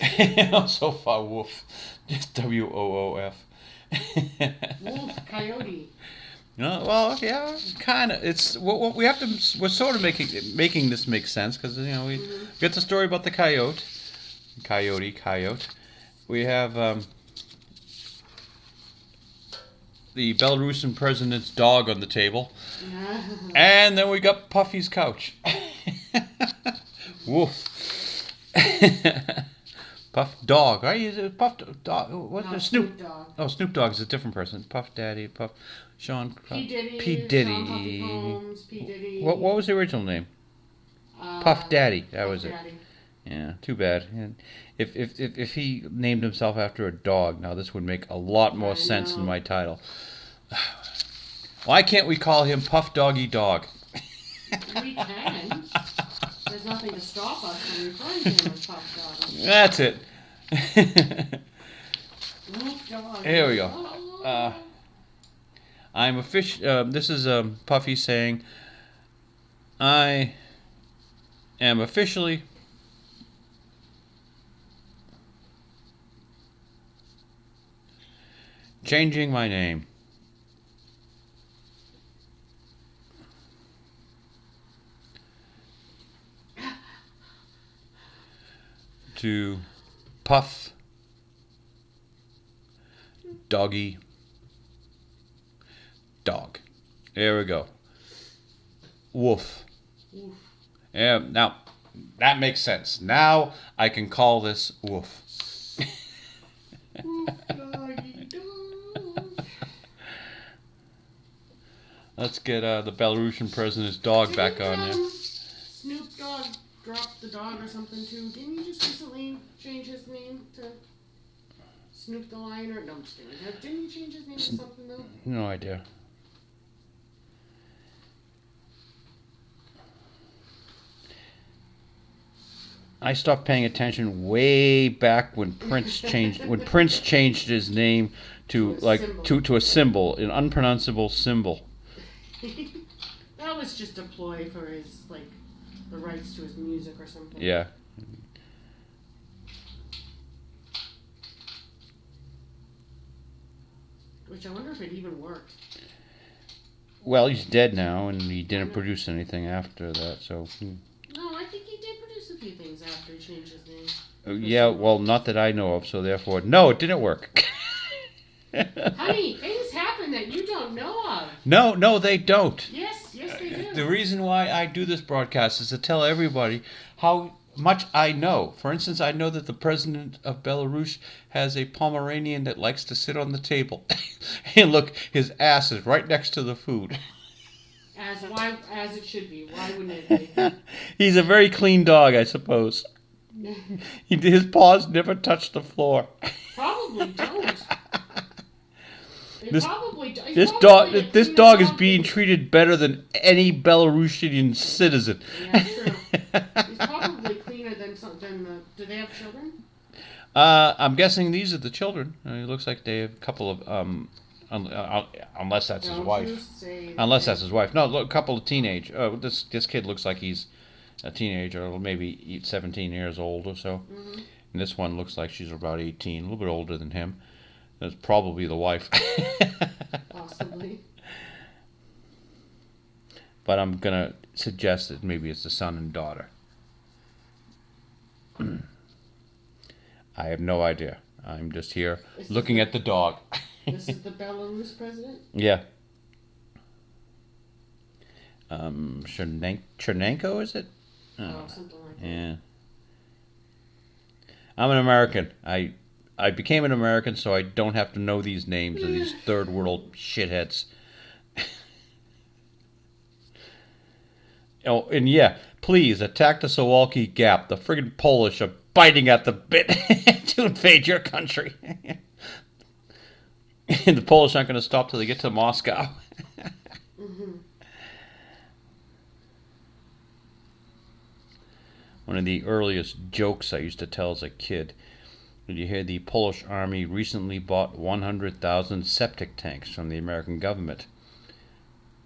So far, Woof. Just WOOF. Woof, coyote. No, well, yeah, kind of. It's what we have to. We're sort of making this make sense because we get the story about the coyote. We have the Belarusian president's dog on the table, and then we got Puffy's couch. Woof. Puff Dog, right? Is it Puff Dog? What's No, Snoop? Dogg. Oh, Snoop Dogg's a different person. Puff Daddy, Puff Sean. P. Diddy. P. Diddy. Sean Puffy Combs, P. Diddy. What was the original name? Puff Daddy. That Puff was it. Daddy. Yeah, too bad. And if he named himself after a dog, now this would make a lot more sense in my title. Why can't we call him Puff Doggy Dog? We can. There's nothing to stop us from referring to him as Puff Dog. That's it. Woof Dog. Here we go. This is Puffy saying, I am officially changing my name to Puff Doggy Dog. There we go. Woof. Woof. Yeah, now that makes sense. Now I can call this Woof. Woof, doggy, dog. Let's get the Belarusian president's dog back on here. Snoop Dogg dropped the dog or something too. Didn't he just recently change his name to Snoop the Lion? Or no, I'm just kidding. Didn't he change his name to something though? No idea. I stopped paying attention way back when Prince changed his name to a symbol, an unpronounceable symbol. That was just a ploy for his the rights to his music or something. Yeah. Which I wonder if it even worked. Well, he's dead now, and he didn't produce anything after that, so. No, I think he did produce a few things after he changed his name. Yeah, well, not that I know of, so therefore, no, it didn't work. Honey, things happen that you don't know of. No, they don't. Yes, they do. The reason why I do this broadcast is to tell everybody how much I know. For instance, I know that the president of Belarus has a Pomeranian that likes to sit on the table. And look, his ass is right next to the food. As it should be. Why wouldn't it be? He's a very clean dog, I suppose. His paws never touch the floor. Probably don't. This dog is being treated better than any Belarusian citizen. Yeah, true. He's probably cleaner than do they have children? I'm guessing these are the children. It looks like they have a couple of unless that's his wife. Unless that's his wife. No, look, a couple of teenage. This kid looks like he's a teenager, or maybe 17 years old or so. Mm-hmm. And this one looks like she's about 18, a little bit older than him. That's probably the wife. Possibly. But I'm gonna suggest that maybe it's the son and daughter. I have no idea. I'm just here looking at the dog. This is the Belarus president? Yeah. Chernenko, is it? Oh, something like that. Yeah. I'm an American. I became an American so I don't have to know these names of these third world shitheads. Oh, and yeah, please attack the Suwalki Gap. The friggin' Polish are biting at the bit to invade your country. And the Polish aren't going to stop till they get to Moscow. Mm-hmm. One of the earliest jokes I used to tell as a kid. Did you hear the Polish army recently bought 100,000 septic tanks from the American government?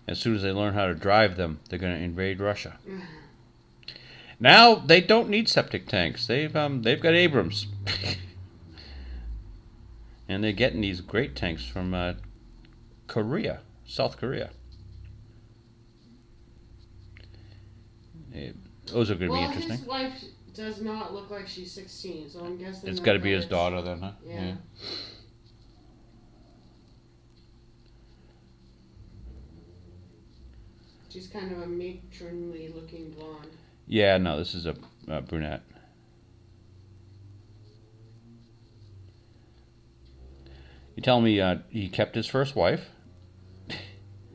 As soon as they learn how to drive them, they're going to invade Russia. Mm-hmm. Now they don't need septic tanks. They've got Abrams. And they're getting these great tanks from Korea, South Korea. Those are going to be interesting. His wife does not look like she's 16, so I'm guessing it's got to be his daughter then, huh? Yeah. She's kind of a matronly looking blonde. Yeah, no, this is a brunette. You tell me he kept his first wife?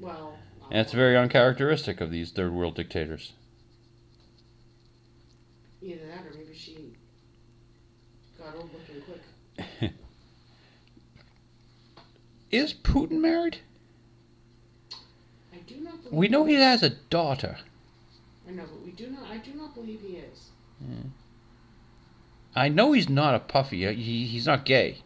Well... And it's very uncharacteristic of these third world dictators. Either that or maybe she got old looking quick. Is Putin married? I do not believe... We know he has a daughter. I know, but I do not believe he is. Yeah. I know he's not a puffy. He's not gay.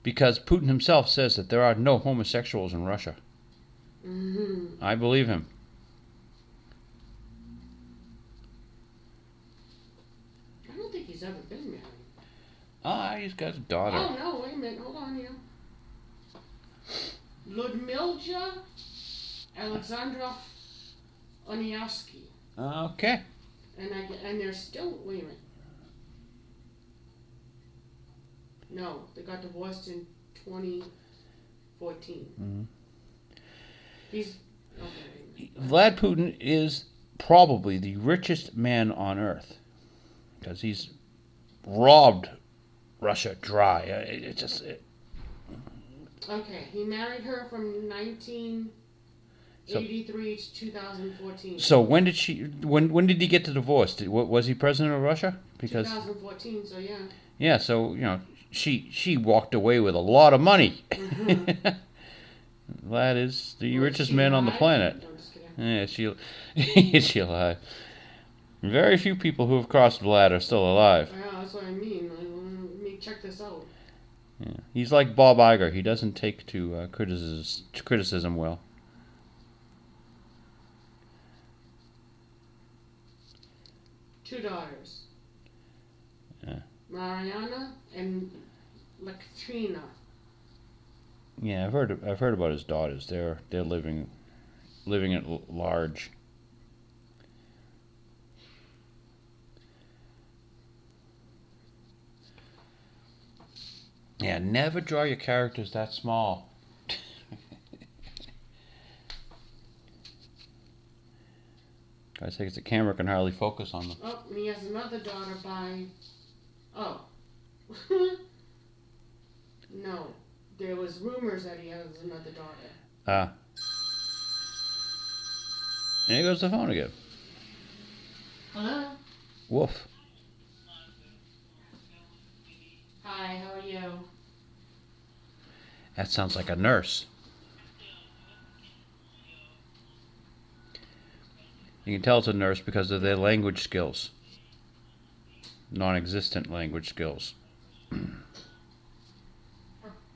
because Putin himself says that there are no homosexuals in Russia. Mm-hmm. I believe him. I don't think he's ever been married. He's got a daughter. Oh, no, wait a minute. Hold on here. Ludmila Alexandra Oniasky. Okay. And they're still, wait a minute. No, they got divorced in 2014. Mm-hmm. He's, okay. Vlad Putin is probably the richest man on earth because he's robbed Russia dry. Okay, he married her from 1983 to 2014. So when did he get the divorce? Was he president of Russia? Because 2014, so yeah. Yeah, so she walked away with a lot of money. Mm-hmm. Vlad is the richest man on the planet. No, just kidding. Yeah, is she alive? Very few people who have crossed Vlad are still alive. Yeah, that's what I mean. Let me check this out. Yeah. He's like Bob Iger. He doesn't take to criticism well. Two daughters. Yeah. Mariana and Katrina. Yeah, I've heard about his daughters. They're living at large. Yeah, never draw your characters that small. I think the camera can hardly focus on them. Oh, and he has another daughter by. Oh. No. There was rumors that he has another daughter. There goes the phone again. Hello? Woof. Hi, how are you? That sounds like a nurse. You can tell it's a nurse because of their language skills. Non-existent language skills. Her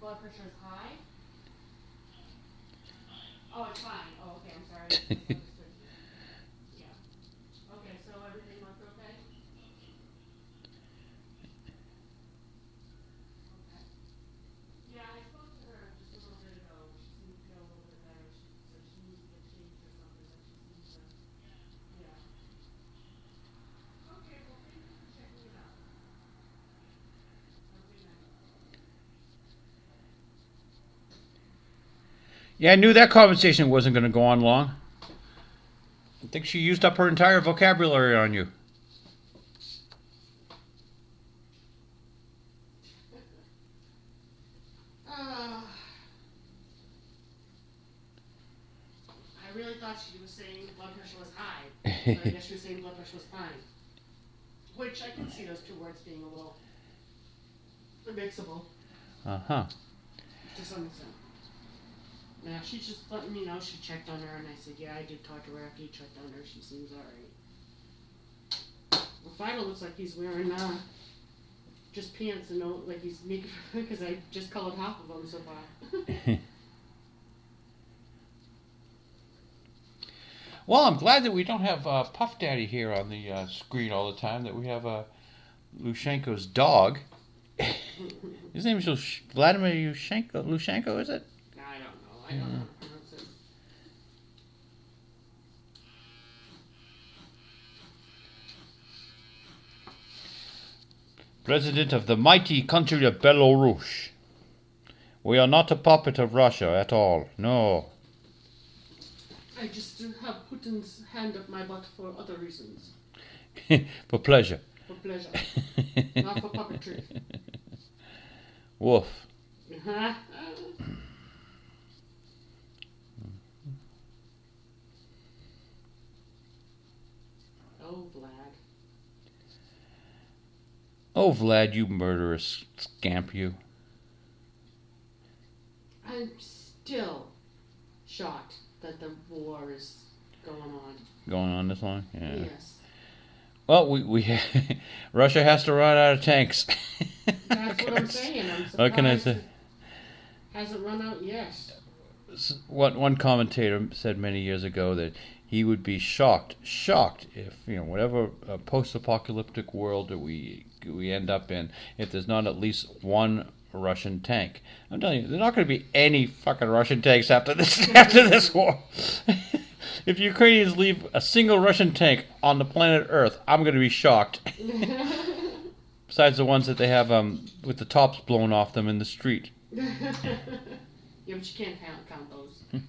blood pressure is high? Oh, it's fine. Oh, okay, I'm sorry. Yeah. Okay, so everything looks okay? Okay. Yeah, I spoke to her just a little bit ago. She seemed to feel a little bit better. She said she needs to get changed or something, but she seems to, yeah. Okay, well, thank you for checking it out. Have a good night. Yeah, I knew that conversation wasn't going to go on long. I think she used up her entire vocabulary on you. I really thought she was saying blood pressure was high, but I guess she was saying blood pressure was fine. Which I can see those two words being a little mixable Uh-huh. to some extent. Now she just let me know she checked on her, and I said, yeah, I did talk to her after you checked on her. She seems alright. Well, Fido looks like he's wearing just pants and no, like he's making because I just colored half of them so far. Well, I'm glad that we don't have Puff Daddy here on the screen all the time, that we have Lushenko's dog. His name is Vladimir Lushenko, is it? I don't know. I don't know how to pronounce it. President of the mighty country of Belarus. We are not a puppet of Russia at all. No. I just have Putin's hand up my butt for other reasons. For pleasure. For pleasure. Not for puppetry. Woof. Uh-huh. Oh, Vlad. Oh, Vlad, you murderous scamp, you. I'm still shocked that the war is going on. Going on this long? Yeah. Yes. Well, we Russia has to run out of tanks. That's what I'm saying. I'm surprised. What can I say? Has it run out? Yes. One commentator said many years ago that he would be shocked if whatever post-apocalyptic world that we end up in, if there's not at least one Russian tank. I'm telling you, there's not going to be any fucking Russian tanks after this war. If Ukrainians leave a single Russian tank on the planet Earth, I'm going to be shocked. Besides the ones that they have with the tops blown off them in the street. Yeah, but you can't count those.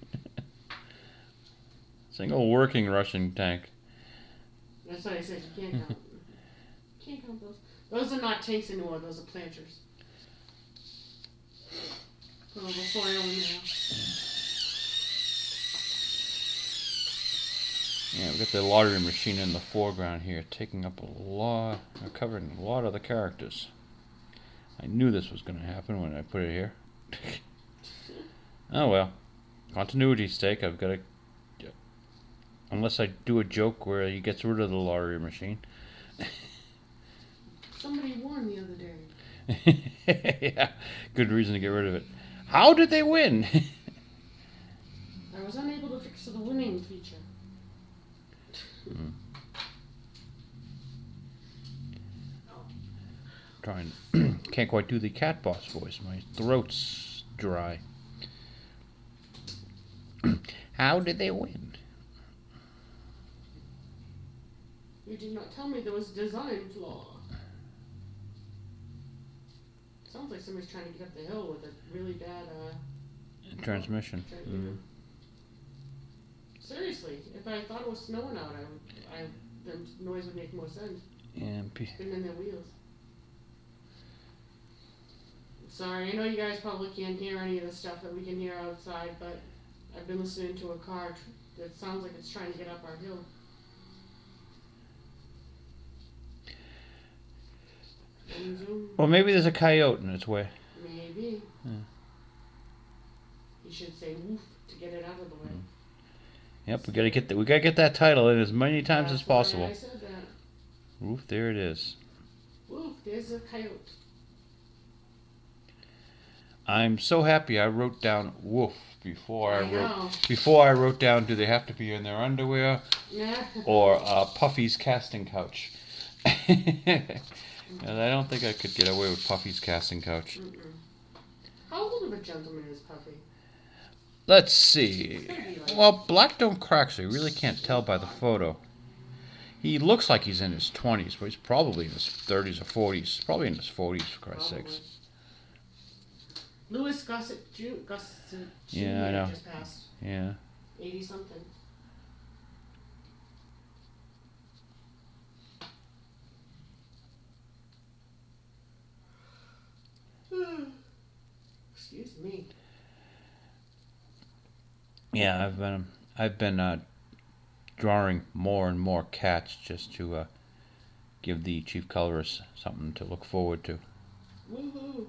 Single working Russian tank. That's what I said. You can't count. Can't count those. Those are not tanks anymore. Those are planters. Put a little soil in there. Yeah, we've got the lottery machine in the foreground here, taking up covering a lot of the characters. I knew this was going to happen when I put it here. Oh well, continuity's sake, I've got to. Unless I do a joke where he gets rid of the lottery machine. Somebody won the other day. Yeah, good reason to get rid of it. How did they win? I was unable to fix the winning feature. Trying, can't quite do the cat boss voice. My throat's dry. How did they win? You did not tell me there was a design flaw. Sounds like somebody's trying to get up the hill with a really bad Transmission. Seriously, if I thought it was snowing out, the noise would make more sense. And Spinning their wheels. Sorry, I know you guys probably can't hear any of the stuff that we can hear outside, but I've been listening to a car that sounds like it's trying to get up our hill. Zoom, zoom. well, maybe there's a coyote in its way. Maybe. Yeah. You should say woof to get it out of the way. Yep, we gotta get that title in as many times That's as possible. why I said that. Woof, there it is. Woof, there's a coyote. I'm so happy I wrote down woof before I know. wrote down do they have to be in their underwear Yeah. or Puffy's casting couch. And I don't think I could get away with Puffy's casting couch. Mm-mm. How old of a gentleman is Puffy? Let's see. Like, Well, black don't crack, so you really can't tell by the photo. He looks like he's in his 20s, but he's probably in his 30s or 40s. Probably in his 40s, for Christ's sakes. Louis Gossett Jr. Yeah, I know. Just passed. Yeah. 80 something. Excuse me. Yeah, I've been drawing more and more cats just to give the chief colorist something to look forward to. Woohoo!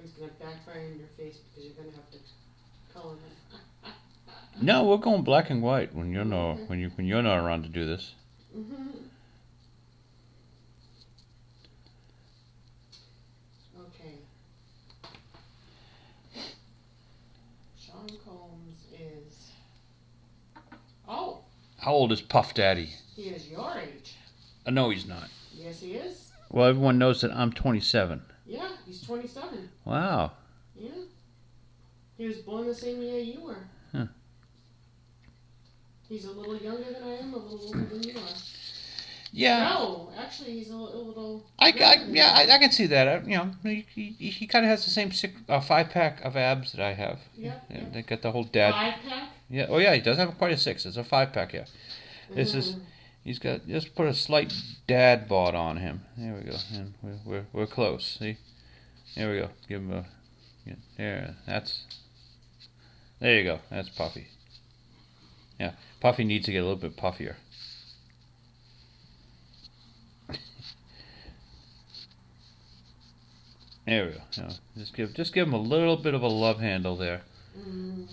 It's gonna backfire in your face because you're gonna have to color them. No, we're going black and white when you're not when you're not around to do this. Mm-hmm. Okay. Sean Combs is. Oh, How old is Puff Daddy? he is your age. No, he's not. Yes, he is. Well, everyone knows that I'm 27. Yeah, he's 27. Wow. Yeah. He was born the same year you were. Huh. He's a little younger than I am, a little older than you are. Yeah. No, actually, he's a little. I younger than you are. can see that. He kind of has the same 5-pack of abs that I have. Yeah. Yeah, they got the whole dad. 5-pack? Yeah. Oh yeah, he does have quite a 6. It's a 5-pack. Yeah. This is. He's got just put a slight dad bod on him. There we go. And we're close. See. There we go. Give him a. Yeah, there. There you go. That's Puffy. Yeah. Puffy needs to get a little bit puffier. There we go. Yeah, just give him a little bit of a love handle there. Mm.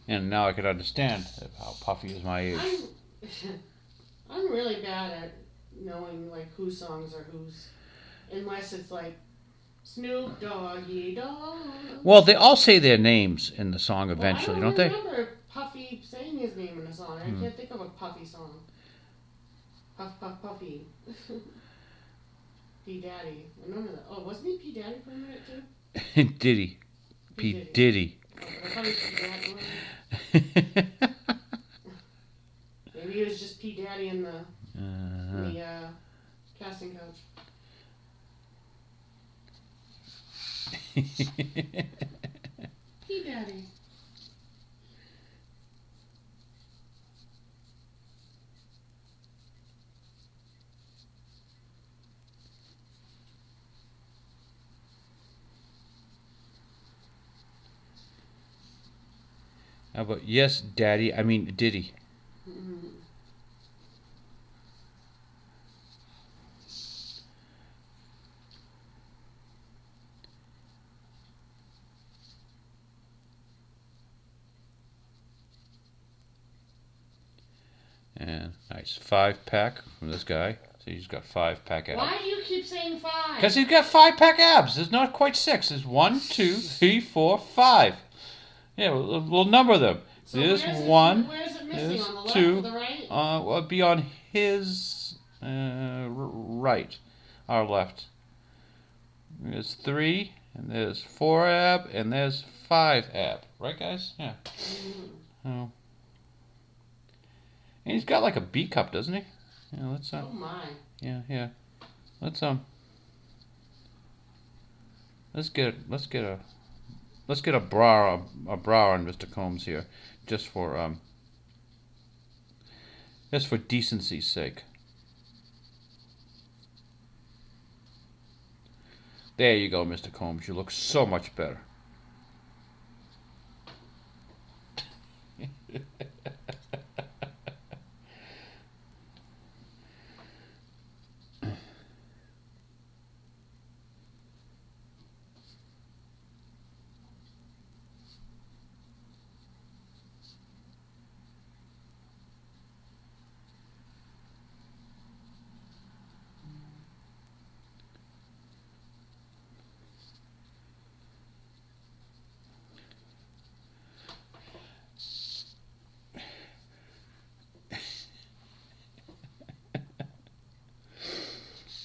And now I can understand how Puffy is my age. I'm really bad at knowing like whose songs are whose, unless it's like Snoop Doggy Dogg. Well, they all say their names in the song eventually, well, don't they? I don't remember Puffy saying his name in a song. I can't think of a Puffy song. Puff Puff Puffy. P Daddy. I remember that. Oh, wasn't he P Daddy for a minute too? Diddy. P. Diddy. Oh, I thought he was P Daddy. Maybe he was just P Daddy in the casting couch. P Daddy. How about yes, Daddy? I mean Diddy. Mm-hmm. And nice 5-pack from this guy. So he's got 5-pack abs. Why do you keep saying 5? Because he's got 5-pack abs. There's not quite 6. There's 1, 2, 3, 4, 5. Yeah, we'll number them. So There's where's 1. Where is it missing? There's On the left 2. or the right? Well, it'd be on his right, our left. There's 3, and there's 4 ab, and there's 5 ab. Right, guys? Yeah. Mm-hmm. Oh. And he's got like a B cup, doesn't he? Yeah, let's Oh my. Yeah. Let's get a bra on Mr. Combs here, just for decency's sake. There you go, Mr. Combs. You look so much better.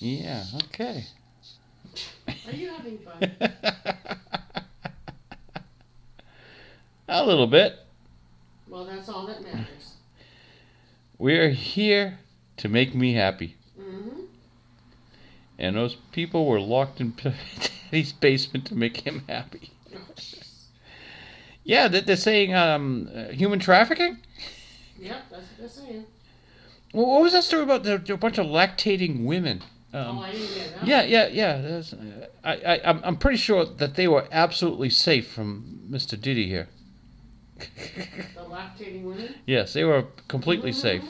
Yeah, okay. Are you having fun? A little bit. Well, that's all that matters. We're here to make me happy. Mm-hmm. And those people were locked in Daddy's basement to make him happy. Oh, jeez. Yeah, they're saying human trafficking? Yep, that's what they're saying. Well, what was that story about a bunch of lactating women? I didn't get that. Yeah. That's, I'm pretty sure that they were absolutely safe from Mr. Diddy here. The lactating women? Yes, they were completely safe.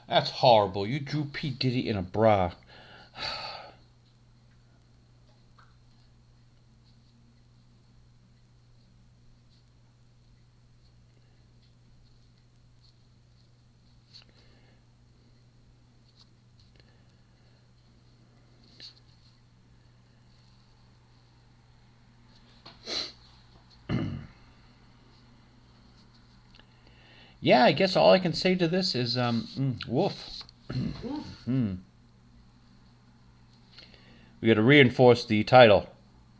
That's horrible. You drew P. Diddy in a bra. Yeah, I guess all I can say to this is woof. We got to reinforce the title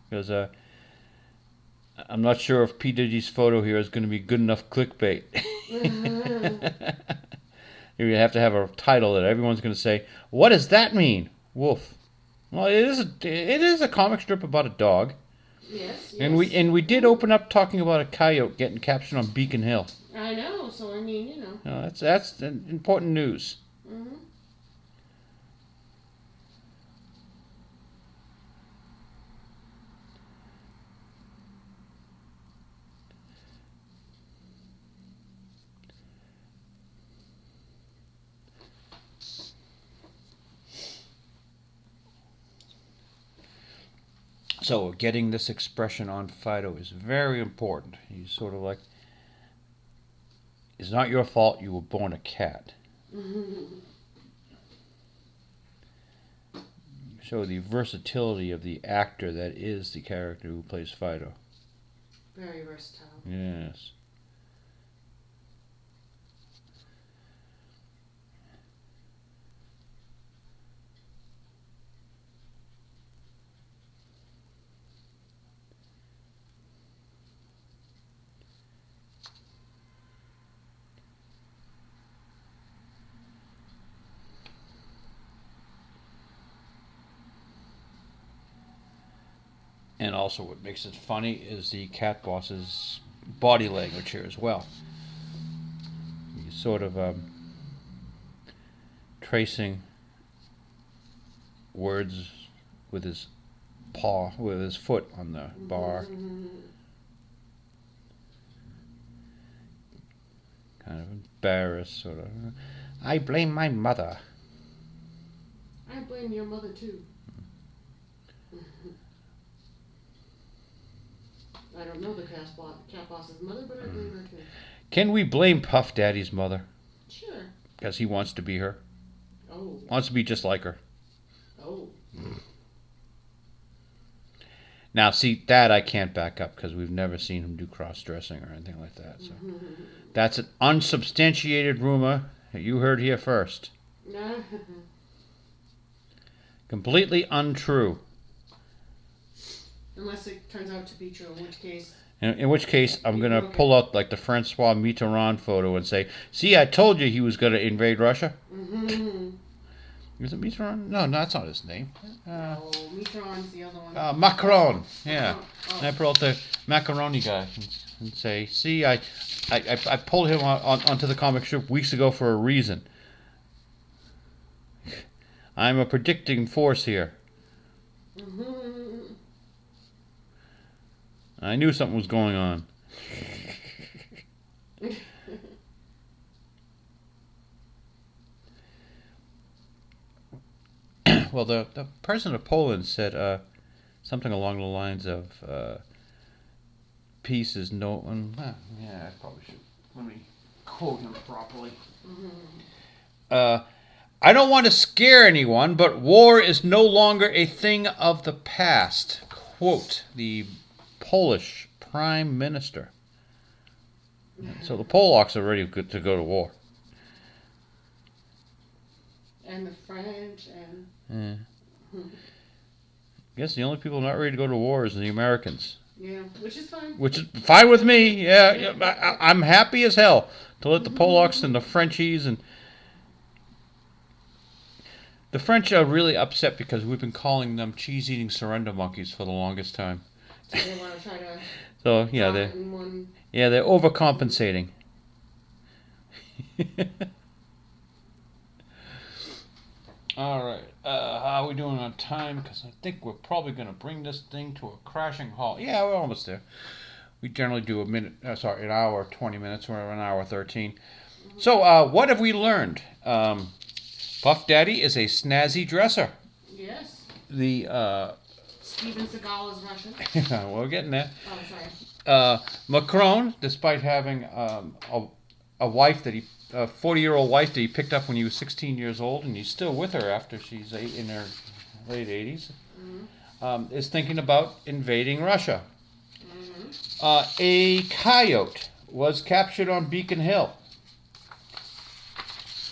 because I'm not sure if P. Diddy's photo here is going to be good enough clickbait. You have to have a title that everyone's going to say, "What does that mean?" Woof. Well, it is a comic strip about a dog. Yes. And we did open up talking about a coyote getting captured on Beacon Hill. I know. So I mean, you know. That's important news. Mm-hmm. So getting this expression on Fido is very important. He's sort of like, it's not your fault you were born a cat. Show the versatility of the actor that is the character who plays Fido. Very versatile. Yes. And also what makes it funny is the cat boss's body language here as well. He's sort of tracing words with his paw, with his foot on the bar. Kind of embarrassed, sort of. I blame my mother. I blame your mother too. I don't know the cat boss's mother, but I blame her too. Can we blame Puff Daddy's mother? Sure. Because he wants to be her. Oh. Wants to be just like her. Oh. Now, see, that I can't back up because we've never seen him do cross-dressing or anything like that. So that's an unsubstantiated rumor that you heard here first. Completely untrue. Unless it turns out to be true, in which case, I'm going to pull out like the Francois Mitterrand photo and say, see, I told you he was going to invade Russia. Is it Mitterrand? No, that's not his name. Mitterrand's the other one. Macron, yeah. Oh. And I pull out the macaroni guy and say, see, I pulled him onto the comic strip weeks ago for a reason. I'm a predicting force here. I knew something was going on. Well, the president of Poland said something along the lines of peace is no... yeah, I probably should. Let me quote him properly. I don't want to scare anyone, but war is no longer a thing of the past. Quote the Polish Prime Minister. So the Polacks are ready to go to war. And the French and... I guess the only people not ready to go to war is the Americans. Yeah, which is fine. Which is fine with me. Yeah, I'm happy as hell to let the Polacks and the Frenchies and... The French are really upset because we've been calling them cheese-eating surrender monkeys for the longest time. So they want to try to... So, yeah, they're overcompensating. All right. How are we doing on time? Because I think we're probably going to bring this thing to a crashing halt. Yeah, we're almost there. We generally do an hour, 20 minutes, or an hour 13. So, what have we learned? Puff Daddy is a snazzy dresser. Yes. The Steven Seagal is Russian. We're getting there. Oh, sorry. Macron, despite having a wife that a 40-year-old wife that he picked up when he was 16 years old, and he's still with her after she's in her late 80s, is thinking about invading Russia. A coyote was captured on Beacon Hill.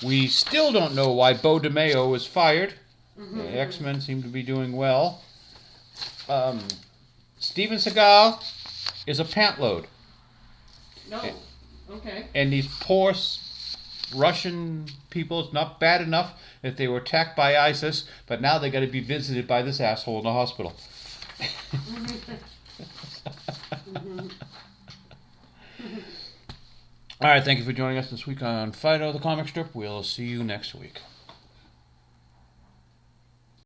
We still don't know why Bo DeMeo was fired. The X-Men seem to be doing well. Steven Seagal is a pant load. No. Okay. And these poor Russian people, it's not bad enough if they were attacked by ISIS, but now they got to be visited by this asshole in the hospital. All right, thank you for joining us this week on Fido the Comic Strip. We'll see you next week.